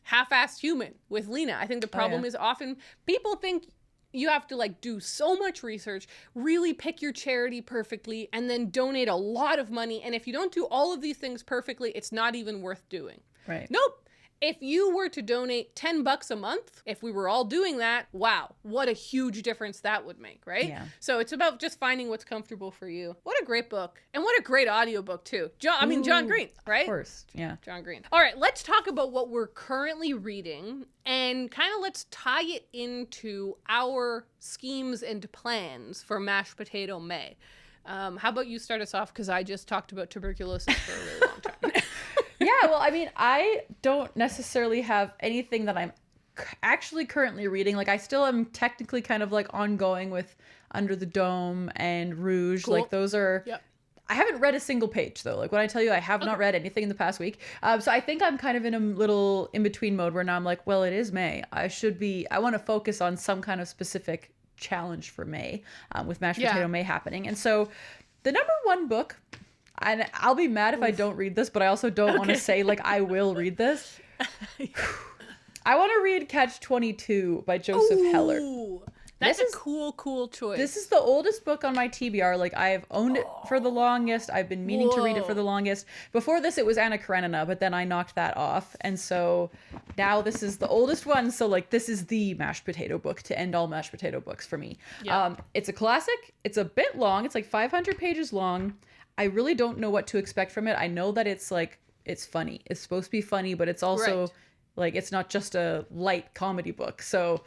Half-Assed Human with Lena. I think the problem is often people think you have to like do so much research, really pick your charity perfectly, and then donate a lot of money. And if you don't do all of these things perfectly, it's not even worth doing. Right. Nope. If you were to donate $10 a month, if we were all doing that, wow, what a huge difference that would make, right? Yeah. So it's about just finding what's comfortable for you. What a great book. And what a great audiobook too. John Green, right? Of course, yeah. John Green. All right, let's talk about what we're currently reading and kind of let's tie it into our schemes and plans for Mashed Potato May. How about you start us off, because I just talked about tuberculosis for a really long time. Yeah, well, I mean, I don't necessarily have anything that I'm actually currently reading. Like, I still am technically kind of like ongoing with Under the Dome and Rouge. Cool. Like, those are... Yep. I haven't read a single page, though. Like, when I tell you I have not read anything in the past week. So I think I'm kind of in a little in-between mode where now I'm like, well, it is May. I want to focus on some kind of specific challenge for May with Mashed Potato May happening. And so the number one book... And I'll be mad if I don't read this, but I also don't want to say, like, I will read this. I want to read Catch-22 by Joseph Heller. That's a cool choice. This is the oldest book on my TBR. Like, I have owned it for the longest. I've been meaning to read it for the longest. Before this, it was Anna Karenina, but then I knocked that off. And so now this is the oldest one. So, like, this is the mashed potato book to end all mashed potato books for me. Yeah. It's a classic. It's a bit long. It's like 500 pages long. I really don't know what to expect from it. I know that it's like, it's funny. It's supposed to be funny, but it's also like, it's not just a light comedy book. So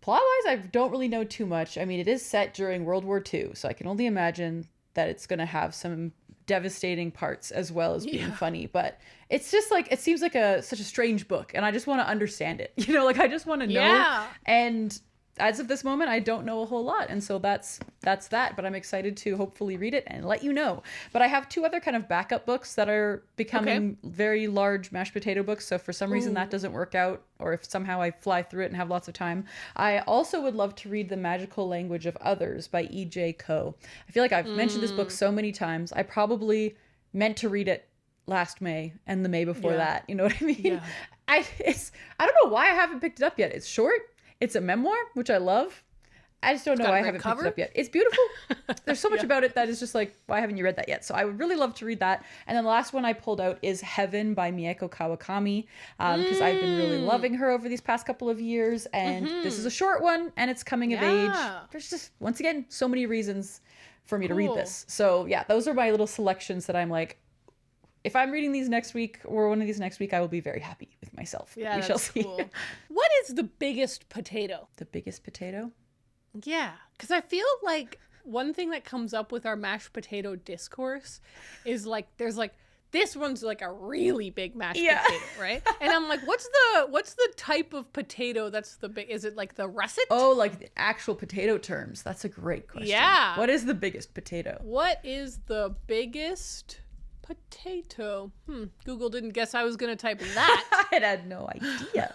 plot-wise, I don't really know too much. I mean, it is set during World War II, so I can only imagine that it's going to have some devastating parts as well as being funny. But it's just like, it seems like such a strange book, and I just want to understand it. You know, like, I just want to know. Yeah. And as of this moment, I don't know a whole lot. And so that's that. But I'm excited to hopefully read it and let you know. But I have two other kind of backup books that are becoming very large mashed potato books. So if for some reason that doesn't work out, or if somehow I fly through it and have lots of time, I also would love to read The Magical Language of Others by E.J. Coe. I feel like I've mentioned this book so many times. I probably meant to read it last May and the May before that. You know what I mean? Yeah. I don't know why I haven't picked it up yet. It's short. It's a memoir, which I love. I just don't know. got a I great haven't cover. picked it up yet. It's beautiful. There's so much about it that is just like, why haven't you read that yet? So I would really love to read that. And then the last one I pulled out is Heaven by Mieko Kawakami, because I've been really loving her over these past couple of years. And this is a short one, and it's coming of age. There's just, once again, so many reasons for me to read this. So yeah, those are my little selections that I'm like, if I'm reading these next week or one of these next week, I will be very happy with myself. Yeah, we shall see. cool. What is the biggest potato? The biggest potato? Yeah, because I feel like one thing that comes up with our mashed potato discourse is like, there's like, this one's like a really big mashed potato, right? And I'm like, what's the type of potato that's the big? Is it like the russet? Oh, like the actual potato terms. That's a great question. Yeah. What is the biggest potato? What is the biggest potato? Google didn't guess I was gonna type that. I had no idea.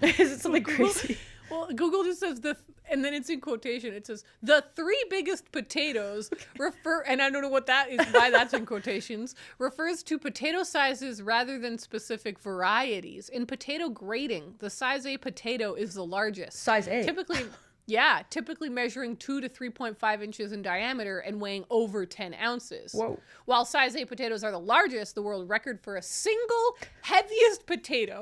Is it something crazy? Well, Google just says and then it's in quotation. It says the three biggest potatoes refer, and I don't know what that is, why that's in quotations, refers to potato sizes rather than specific varieties. In potato grading, the size A potato is the largest. Size A. Typically measuring 2 to 3.5 inches in diameter and weighing over 10 ounces. Whoa. While size A potatoes are the largest, the world record for a single heaviest potato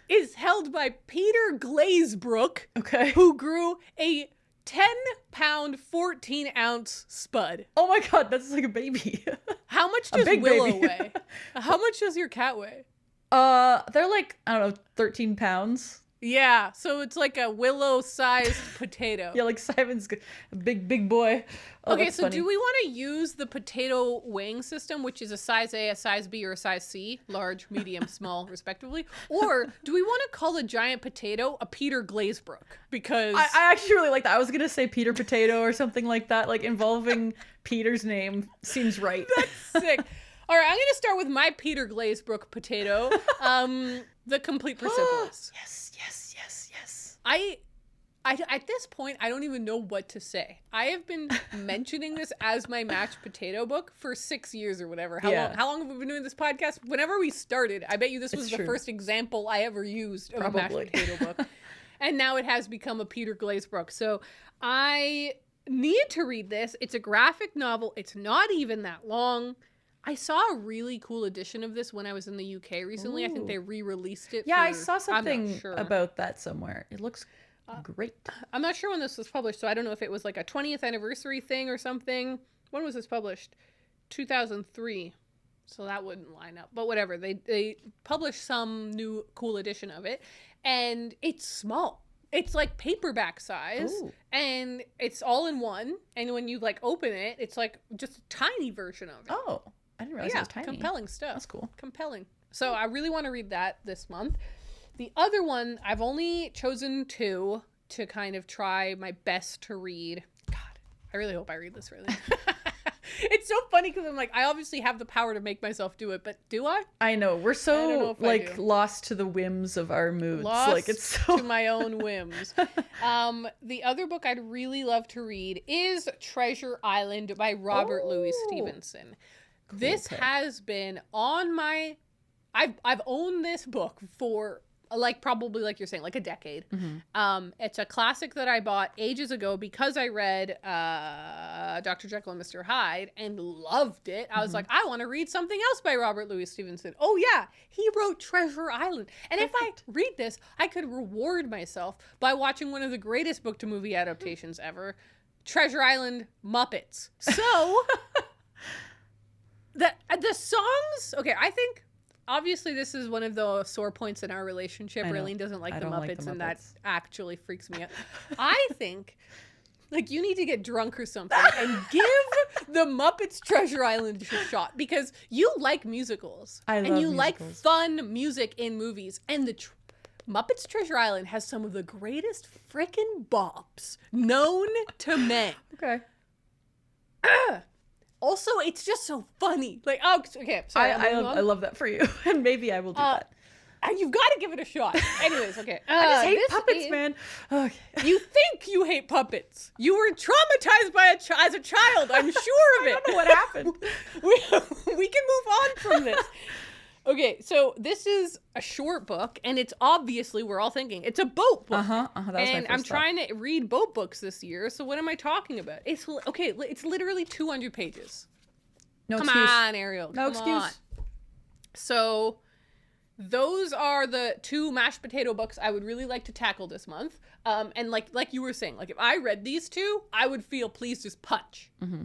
is held by Peter Glazebrook, who grew a 10-pound, 14-ounce spud. Oh my god, that's like a baby. How much does Willow weigh? How much does your cat weigh? They're like, I don't know, 13 pounds. Yeah, so it's like a Willow-sized potato. Yeah, like Simon's a big boy. Oh, okay, so funny. do we want to use the potato weighing system, which is a size A, a size B, or a size C, large, medium, small, respectively? Or do we want to call a giant potato a Peter Glazebrook? Because I actually really like that. I was going to say Peter Potato or something like that, like involving Peter's name seems right. That's sick. All right, I'm going to start with my Peter Glazebrook potato, the complete Persepolis. Yes. At this point, I don't even know what to say. I have been mentioning this as my mashed potato book for 6 years or whatever. How long have we been doing this podcast? Whenever we started, I bet you this was the first example I ever used of a mashed potato book. And now it has become a Peter Glazebrook. So I need to read this. It's a graphic novel. It's not even that long. I saw a really cool edition of this when I was in the UK recently. Ooh. I think they re-released it. Yeah, I saw something about that somewhere. It looks great. I'm not sure when this was published, so I don't know if it was like a 20th anniversary thing or something. When was this published? 2003. So that wouldn't line up. But whatever. They published some new cool edition of it. And it's small. It's like paperback size. Ooh. And it's all in one. And when you like open it, it's like just a tiny version of it. Oh. I didn't realize it was tiny. Compelling stuff. That's cool. Compelling. So I really want to read that this month. The other one, I've only chosen 2 to kind of try my best to read. God, I really hope I read this really. It's so funny because I'm like, I obviously have the power to make myself do it, but do I? I know. We're so like lost to the whims of our moods. Lost like it's so to my own whims. The other book I'd really love to read is Treasure Island by Robert Louis Stevenson. Cool this has been on my I've owned this book for like probably like you're saying like a decade. Mm-hmm. It's a classic that I bought ages ago because I read Dr. Jekyll and Mr. Hyde and loved it. I was like, I want to read something else by Robert Louis Stevenson. Oh yeah, he wrote Treasure Island. And if I read this, I could reward myself by watching one of the greatest book to movie adaptations ever, Treasure Island Muppets. So the songs, okay, I think obviously this is one of the sore points in our relationship. Raeleen doesn't like the Muppets, and that actually freaks me out. I think like you need to get drunk or something and give the Muppets Treasure Island a shot because you like musicals. And you musicals. Like fun music in movies, and the Muppets Treasure Island has some of the greatest frickin' bops known to men. Okay. Also, it's just so funny. Like, oh, okay. Sorry, I love that for you, and maybe I will do that. You've got to give it a shot. Anyways, okay. I just hate puppets, man. Okay. You think you hate puppets? You were traumatized by as a child. I'm sure of it. I don't know what happened. We can move on from this. Okay, so this is a short book, and it's obviously, we're all thinking, it's a boat book. That was my and first I'm thought. trying to read boat books this year, so what am I talking about? It's literally 200 pages. No Come excuse. on, Ariel. No come excuse. on. So those are the 2 mashed potato books I would really like to tackle this month. And like you were saying, like if I read these 2, I would feel pleased as punch. Mm-hmm.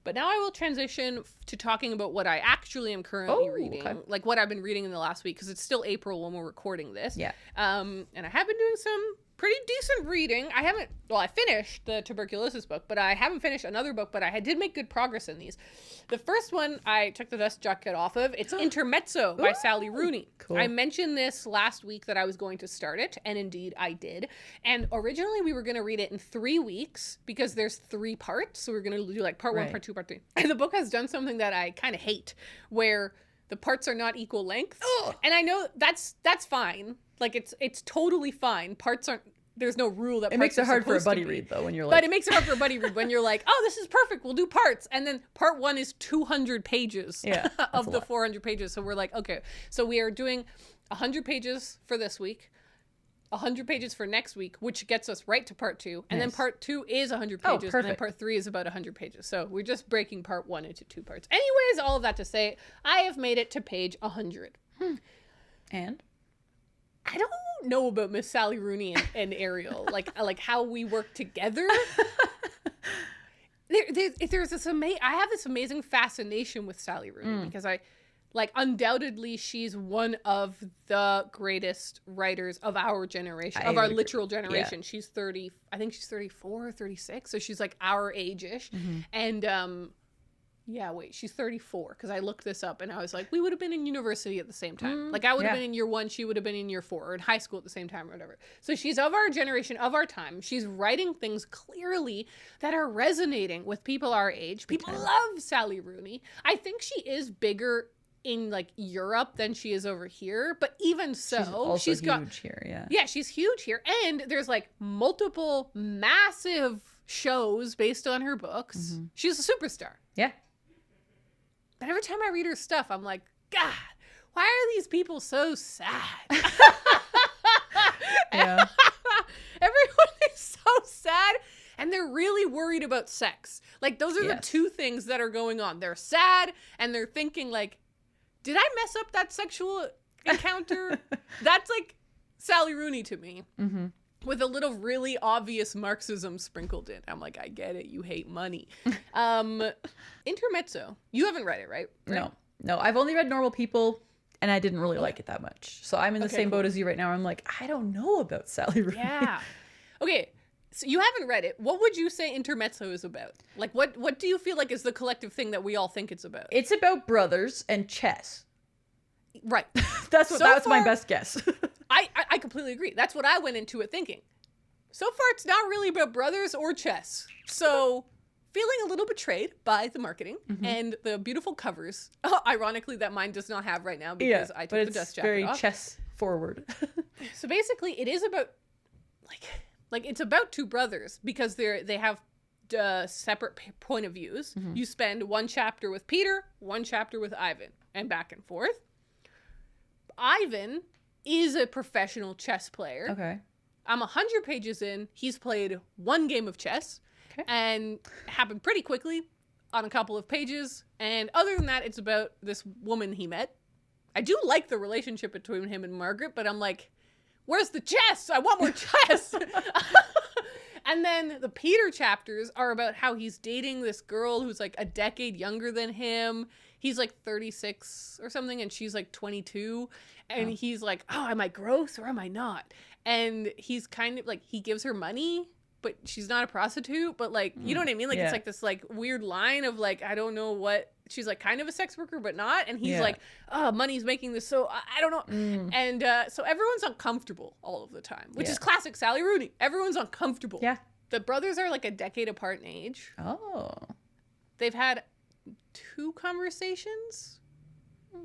But now I will transition to talking about what I actually am currently reading, like what I've been reading in the last week, because it's still April when we're recording this. Yeah. And I have been doing some pretty decent reading. I finished the tuberculosis book, but I haven't finished another book, but I did make good progress in these. The first one I took the dust jacket off of. It's Intermezzo by Sally Rooney. Cool. I mentioned this last week that I was going to start it, and indeed I did. And originally we were going to read it in 3 weeks because there's 3 parts. So we're going to do like part 1, part 2, part 3. And the book has done something that I kind of hate, where the parts are not equal length. And I know that's fine. Like it's totally fine. Parts aren't, there's no rule that It parts makes it are hard for a supposed buddy to be. read, though, when you're like... But it makes it hard for a buddy read when you're like, oh, this is perfect, we'll do parts. And then part 1 is 200 pages of the 400 pages. So we're like, okay, so we are doing 100 pages for this week, 100 pages for next week, which gets us right to part 2. And then part 2 is 100 pages. And then part 3 is about 100 pages. So we're just breaking part 1 into 2 parts. Anyways, all of that to say, I have made it to page 100. And? I don't know about Miss Sally Rooney and Ariel, like how we work together. There's this I have this amazing fascination with Sally Rooney because undoubtedly she's one of the greatest writers of our generation, of our literal generation. Yeah. She's 30, I think she's 34 or 36, so she's like our age-ish. And she's 34, because I looked this up and I was like, we would have been in university at the same time. Like I would have been in year 1, she would have been in year 4, or in high school at the same time or whatever. So she's of our generation, of our time. She's writing things clearly that are resonating with people our age. People love Sally Rooney. I think she is bigger in like Europe than she is over here, but even so, she's huge here. Yeah, she's huge here. And there's like multiple massive shows based on her books. She's a superstar. Yeah. But every time I read her stuff, I'm like, God, why are these people so sad? Yeah. Everyone is so sad, and they're really worried about sex. Like, those are the 2 things that are going on. They're sad, and they're thinking, like, did I mess up that sexual encounter? That's, like, Sally Rooney to me. With a little really obvious Marxism sprinkled in. I'm like, I get it. You hate money. Intermezzo. You haven't read it, right? No. I've only read Normal People, and I didn't really like it that much. So I'm in the same boat as you right now. I'm like, I don't know about Sally Rooney. Yeah. Okay. So you haven't read it. What would you say Intermezzo is about? Like, what do you feel like is the collective thing that we all think it's about? It's about brothers and chess. Right. That's my best guess. I completely agree. That's what I went into it thinking. So far, it's not really about brothers or chess. So, feeling a little betrayed by the marketing and the beautiful covers. Ironically, that mine does not have right now because I took the dust jacket very off. chess forward. So basically, it is about like it's about 2 brothers because they have separate point of views. You spend 1 chapter with Peter, 1 chapter with Ivan, and back and forth. Ivan is a professional chess player. Okay. I'm 100 pages in. He's played 1 game of chess. Okay. And it happened pretty quickly on a couple of pages. And other than that, it's about this woman he met. I do like the relationship between him and Margaret, but I'm like, where's the chess? I want more chess. And then the Peter chapters are about how he's dating this girl who's like a decade younger than him. He's like 36 or something, and she's like 22. And he's like, oh, am I gross or am I not? And he's kind of like, he gives her money, but she's not a prostitute. But like, you know what I mean? Like, it's like this like weird line of like, I don't know what. She's like kind of a sex worker, but not. And he's like, oh, money's making this. So I don't know. And so everyone's uncomfortable all of the time, which is classic Sally Rooney. Everyone's uncomfortable. Yeah. The brothers are like a decade apart in age. Oh. They've had 2 conversations.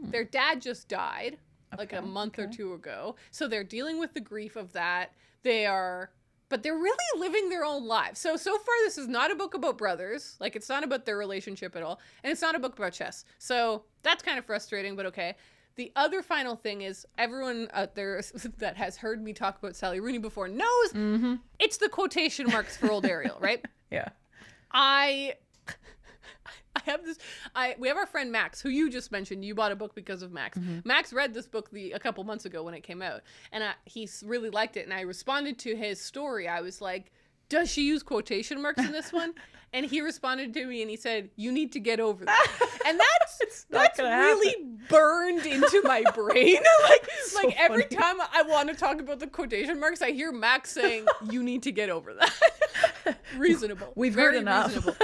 Their dad just died like a month or 2 ago. So they're dealing with the grief of that. But they're really living their own lives. So far, this is not a book about brothers. Like, it's not about their relationship at all. And it's not a book about chess. So that's kind of frustrating, but okay. The other final thing is, everyone out there that has heard me talk about Sally Rooney before knows it's the quotation marks for old Ariel, right? Yeah. I have this. We have our friend Max, who you just mentioned. You bought a book because of Max. Max read this book a couple months ago when it came out, and he really liked it. And I responded to his story. I was like, "Does she use quotation marks in this one?" And he responded to me and he said, "You need to get over that." And that's really burned into my brain. like every time I want to talk about the quotation marks, I hear Max saying, "You need to get over that." Reasonable. We've heard enough. Reasonable.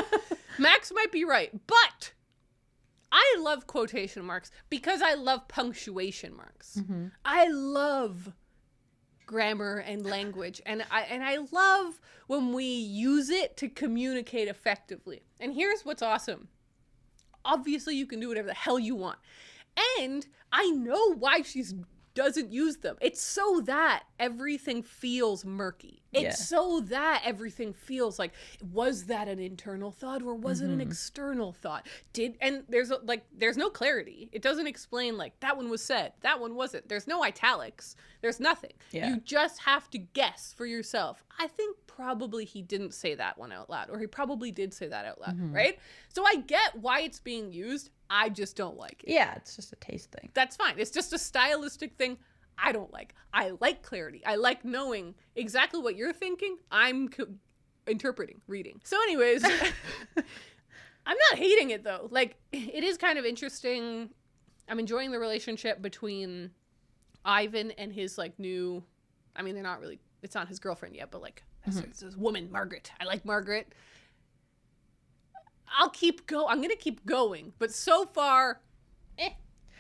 Max might be right, but I love quotation marks because I love punctuation marks. I love grammar and language, and I love when we use it to communicate effectively. And here's what's awesome. Obviously, you can do whatever the hell you want. And I know why she doesn't use them. It's so that everything feels murky. It's so that everything feels like, was that an internal thought or was it an external thought? And there's no clarity. It doesn't explain like that one was said, that one wasn't. There's no italics. There's nothing. Yeah. You just have to guess for yourself. I think probably he didn't say that one out loud, or he probably did say that out loud, right? So I get why it's being used. I just don't like it. Yeah, it's just a taste thing. That's fine. It's just a stylistic thing I don't like. I like clarity. I like knowing exactly what you're thinking. I'm interpreting, reading. So anyways, I'm not hating it though. Like, it is kind of interesting. I'm enjoying the relationship between Ivan and his like new, I mean, they're not really, it's not his girlfriend yet, but like this woman, Margaret. I like Margaret. I'm going to keep going, but so far,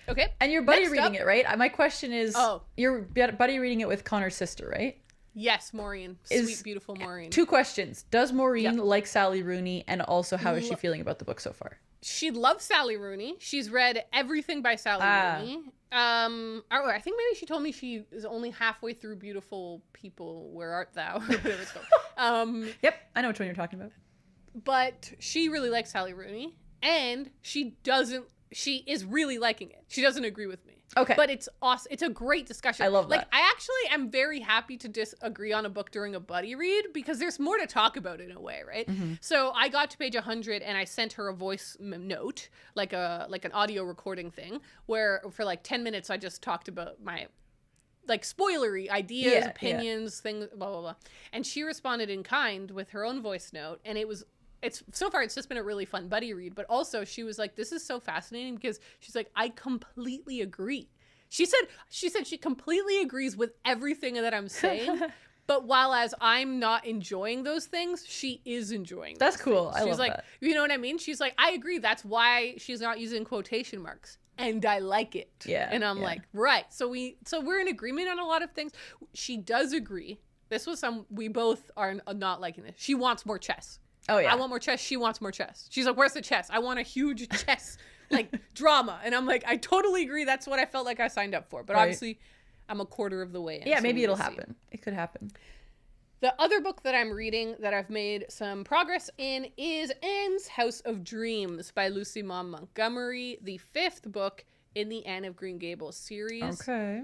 Okay. And your buddy reading it, right? My question is, your buddy reading it with Connor's sister, right? Yes, Maureen. Sweet, beautiful Maureen. 2 questions. Does Maureen like Sally Rooney? And also, how is she feeling about the book so far? She loves Sally Rooney. She's read everything by Sally Rooney. I think maybe she told me she is only halfway through Beautiful People, Where Art Thou? Or whatever it's called. Yep, I know which one you're talking about. But she really likes Sally Rooney. And she is really liking it. She doesn't agree with me. Okay. But it's awesome. It's a great discussion. I love that. Like, I actually am very happy to disagree on a book during a buddy read because there's more to talk about in a way, right? So I got to page 100 and I sent her a voice note, like an audio recording thing, where for like 10 minutes I just talked about my like spoilery ideas, opinions, things, blah, blah, blah. And she responded in kind with her own voice note, and so far it's just been a really fun buddy read, but also she was like, this is so fascinating because she's like, I completely agree. She said she completely agrees with everything that I'm saying, but while as I'm not enjoying those things, she is enjoying That's cool. Things. She's like, that. You know what I mean? She's like, I agree. That's why she's not using quotation marks. And I like it. Yeah. And I'm like, right. So we're in agreement on a lot of things. She does agree. This was we both are not liking this. She wants more chess. Oh, yeah. I want more chess. She wants more chess. She's like, where's the chess? I want a huge chess, like, drama. And I'm like, I totally agree. That's what I felt like I signed up for. But obviously, I'm a quarter of the way in. Yeah, so maybe it'll happen. It could happen. The other book that I'm reading that I've made some progress in is Anne's House of Dreams by Lucy Maud Montgomery, the 5th book in the Anne of Green Gables series. Okay.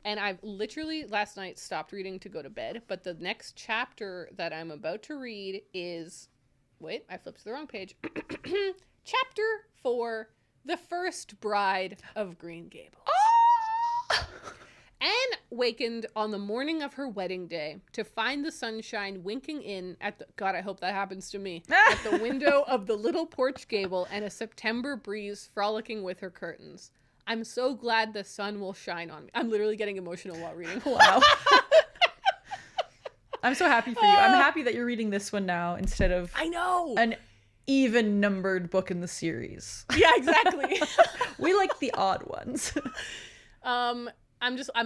And I've literally last night stopped reading to go to bed, but the next chapter that I'm about to read is... Wait, I flipped to the wrong page. Chapter 4, The First Bride of Green Gables. Oh! Anne wakened on the morning of her wedding day to find the sunshine winking in at the... God, I hope that happens to me. At the window of the little porch gable and a September breeze frolicking with her curtains. I'm so glad the sun will shine on me. I'm literally getting emotional while reading. Wow. I'm so happy for you. I'm happy that you're reading this one now instead of an even numbered book in the series. Yeah, exactly. We like the odd ones. I'm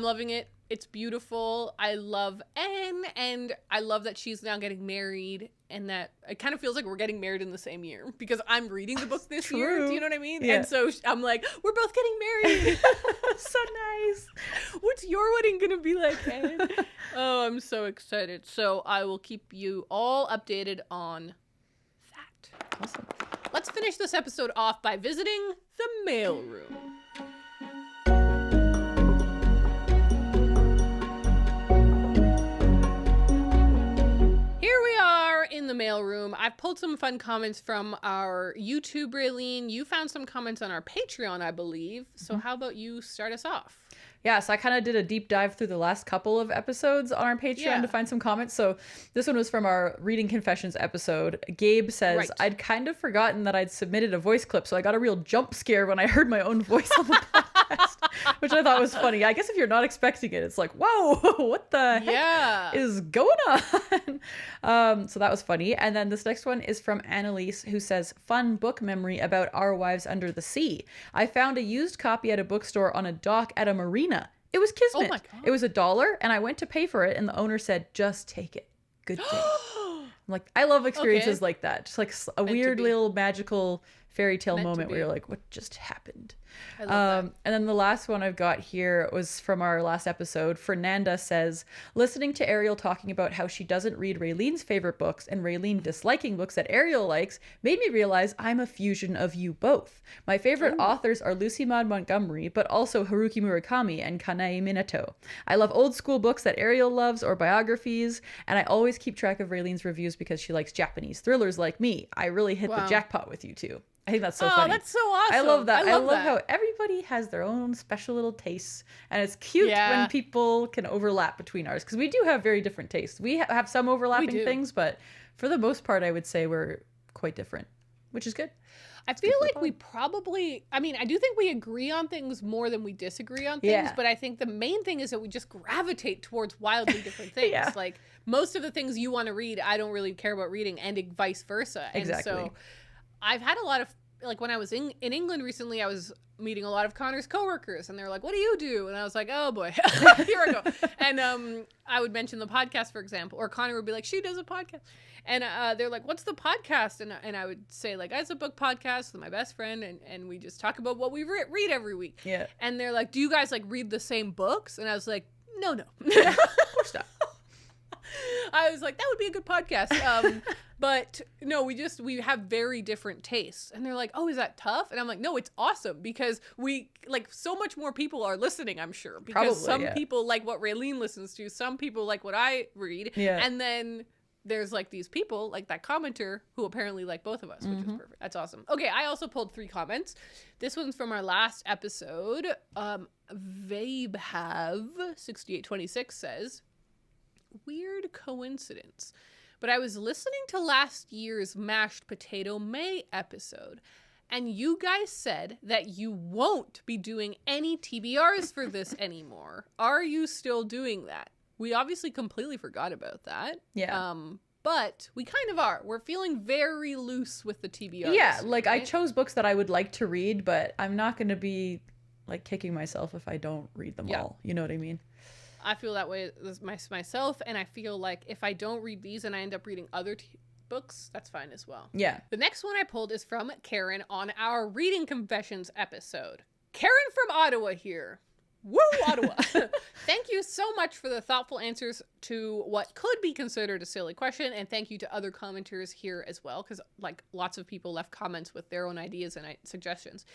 loving it. It's beautiful. I love Anne, and I love that she's now getting married, and that it kind of feels like we're getting married in the same year because I'm reading the book this year. Do you know what I mean? Yeah. And so I'm like, we're both getting married. So nice. What's your wedding gonna be like, Anne? Oh, I'm so excited. So I will keep you all updated on that. Awesome. Let's finish this episode off by visiting the mailroom. mailroom. I've pulled some fun comments from our YouTube, Raeleen. You found some comments on our Patreon, I believe. So how about you start us off? Yeah, so I kind of did a deep dive through the last couple of episodes on our Patreon to find some comments. So this one was from our Reading Confessions episode. Gabe says, I'd kind of forgotten that I'd submitted a voice clip, so I got a real jump scare when I heard my own voice on the podcast, which I thought was funny. I guess if you're not expecting it, it's like, whoa, what the heck is going on? So that was funny. And then this next one is from Annalise, who says, fun book memory about Our Wives Under the Sea. I found a used copy at a bookstore on a dock at a marina. It was kismet. Oh my God. It was $1 and I went to pay for it and the owner said, just take it. Good day. I'm like, I love experiences like that. Just like a weird little magical fairy tale moment where you're like, what just happened? I love that. And then the last one I've got here was from our last episode. Fernanda says, listening to Ariel talking about how she doesn't read Raeleen's favorite books and Raeleen disliking books that Ariel likes made me realize I'm a fusion of you both. My favorite authors are Lucy Maud Montgomery, but also Haruki Murakami and Kanae Minato. I love old school books that Ariel loves or biographies, and I always keep track of Raeleen's reviews because she likes Japanese thrillers like me. I really hit the jackpot with you two. I think that's so funny. Oh, that's so awesome. I love that. I love how everybody has their own special little tastes. And it's cute when people can overlap between ours. Because we do have very different tastes. We have some overlapping things, but for the most part, I would say we're quite different, which is good. I feel like we probably, I mean, I do think we agree on things more than we disagree on things. But I think the main thing is that we just gravitate towards wildly different things. Like most of the things you want to read, I don't really care about reading, and vice versa. Exactly. And so I've had a lot of, like when I was in England recently, I was meeting a lot of Connor's coworkers and they're like, what do you do? And I was like, oh boy, here I go. And I would mention the podcast, for example, or Connor would be like, she does a podcast. And they're like, what's the podcast? And I would say like, it's a book podcast with my best friend. And we just talk about what we read every week. Yeah. And they're like, do you guys like read the same books? And I was like, no. Of course not. I was like, that would be a good podcast. But no, we have very different tastes. And they're like, oh, is that tough? And I'm like, no, it's awesome because we like so much more people are listening, I'm sure. Because some people like what Raeleen listens to. Some people like what I read. Yeah. And then there's like these people like that commenter who apparently like both of us, which is perfect. That's awesome. Okay, I also pulled 3 comments. This one's from our last episode. Vabehave6826 says, weird coincidence, but I was listening to last year's Mashed Potato May episode, and you guys said that you won't be doing any TBRs for this anymore. Are you still doing that? We obviously completely forgot about that. Yeah. But we kind of are. We're feeling very loose with the TBRs. Yeah, like right? I chose books that I would like to read, but I'm not going to be like kicking myself if I don't read them all. You know what I mean? I feel that way myself, and I feel like if I don't read these and I end up reading other books, that's fine as well. Yeah. The next one I pulled is from Karen on our Reading Confessions episode. Karen from Ottawa here. Woo, Ottawa. Thank you so much for the thoughtful answers to what could be considered a silly question, and thank you to other commenters here as well, because like lots of people left comments with their own ideas and suggestions.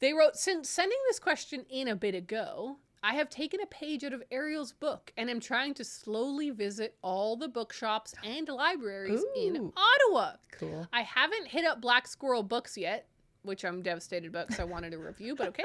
They wrote, since sending this question in a bit ago, I have taken a page out of Ariel's book and am trying to slowly visit all the bookshops and libraries in Ottawa. Cool. I haven't hit up Black Squirrel Books yet, which I'm devastated about because I wanted a review, but okay.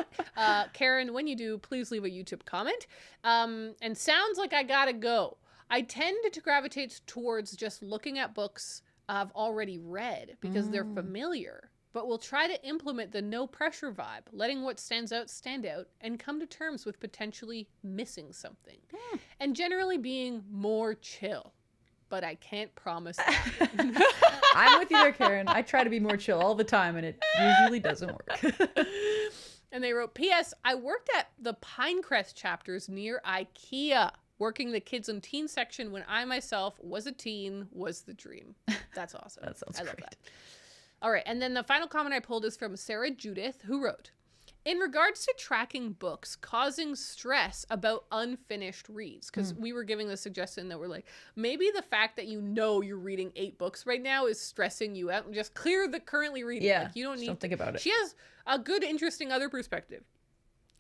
Karen, when you do, please leave a YouTube comment. And sounds like I gotta go. I tend to gravitate towards just looking at books I've already read because they're familiar. But we'll try to implement the no pressure vibe, letting what stands out stand out, and come to terms with potentially missing something. And generally being more chill. But I can't promise that. I'm with you there, Karen. I try to be more chill all the time, and it usually doesn't work. And they wrote, P.S. I worked at the Pinecrest chapters near IKEA. Working the kids and teen section when I myself was a teen was the dream. That's awesome. That sounds great. I love that. All right, and then the final comment I pulled is from Sarah Judith, who wrote, in regards to tracking books causing stress about unfinished reads, because we were giving the suggestion that we're like, maybe the fact that you know you're reading 8 books right now is stressing you out, and just clear the currently reading. Yeah, like, you don't need don't think about it. She has a good, interesting other perspective.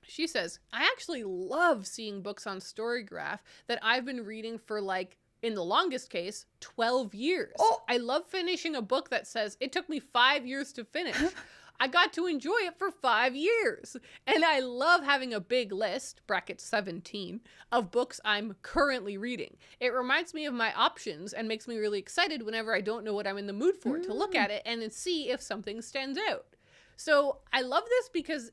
She says, I actually love seeing books on Storygraph that I've been reading for like in the longest case, 12 years. Oh. I love finishing a book that says, it took me 5 years to finish. I got to enjoy it for 5 years. And I love having a big list, bracket 17, of books I'm currently reading. It reminds me of my options and makes me really excited whenever I don't know what I'm in the mood for to look at it and then see if something stands out. So I love this because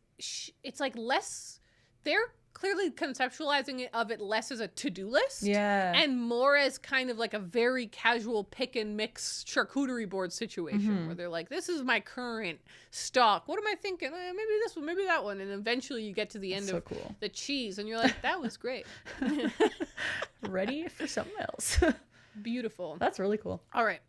it's like less, they're clearly conceptualizing it less as a to-do list and more as kind of like a very casual pick and mix charcuterie board situation where they're like, this is my current stock. What am I thinking? Maybe this one, maybe that one. And eventually you get to the end of the cheese and you're like, that was great. Ready for something else. Beautiful. That's really cool. All right.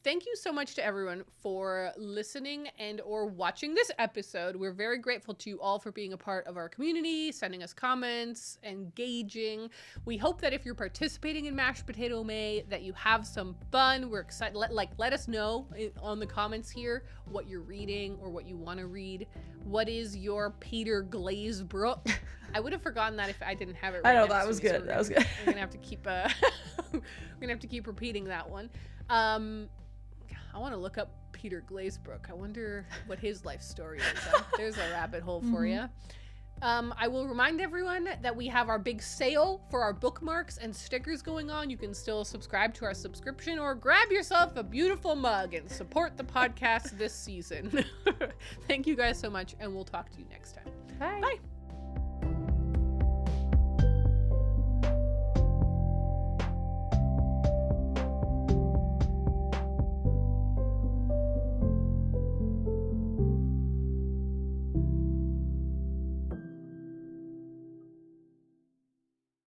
Thank you so much to everyone for listening and or watching this episode. We're very grateful to you all for being a part of our community, sending us comments, engaging. We hope that if you're participating in Mashed Potato May, that you have some fun. We're excited. Let us know on the comments here what you're reading or what you want to read. What is your Peter Glazebrook? I would have forgotten that if I didn't have it right. I know, that was good. That was good. We're gonna have to keep repeating that one. I want to look up Peter Glazebrook. I wonder what his life story is. There's a rabbit hole for you. I will remind everyone that we have our big sale for our bookmarks and stickers going on. You can still subscribe to our subscription or grab yourself a beautiful mug and support the podcast this season. Thank you guys so much, and we'll talk to you next time. Bye. Bye.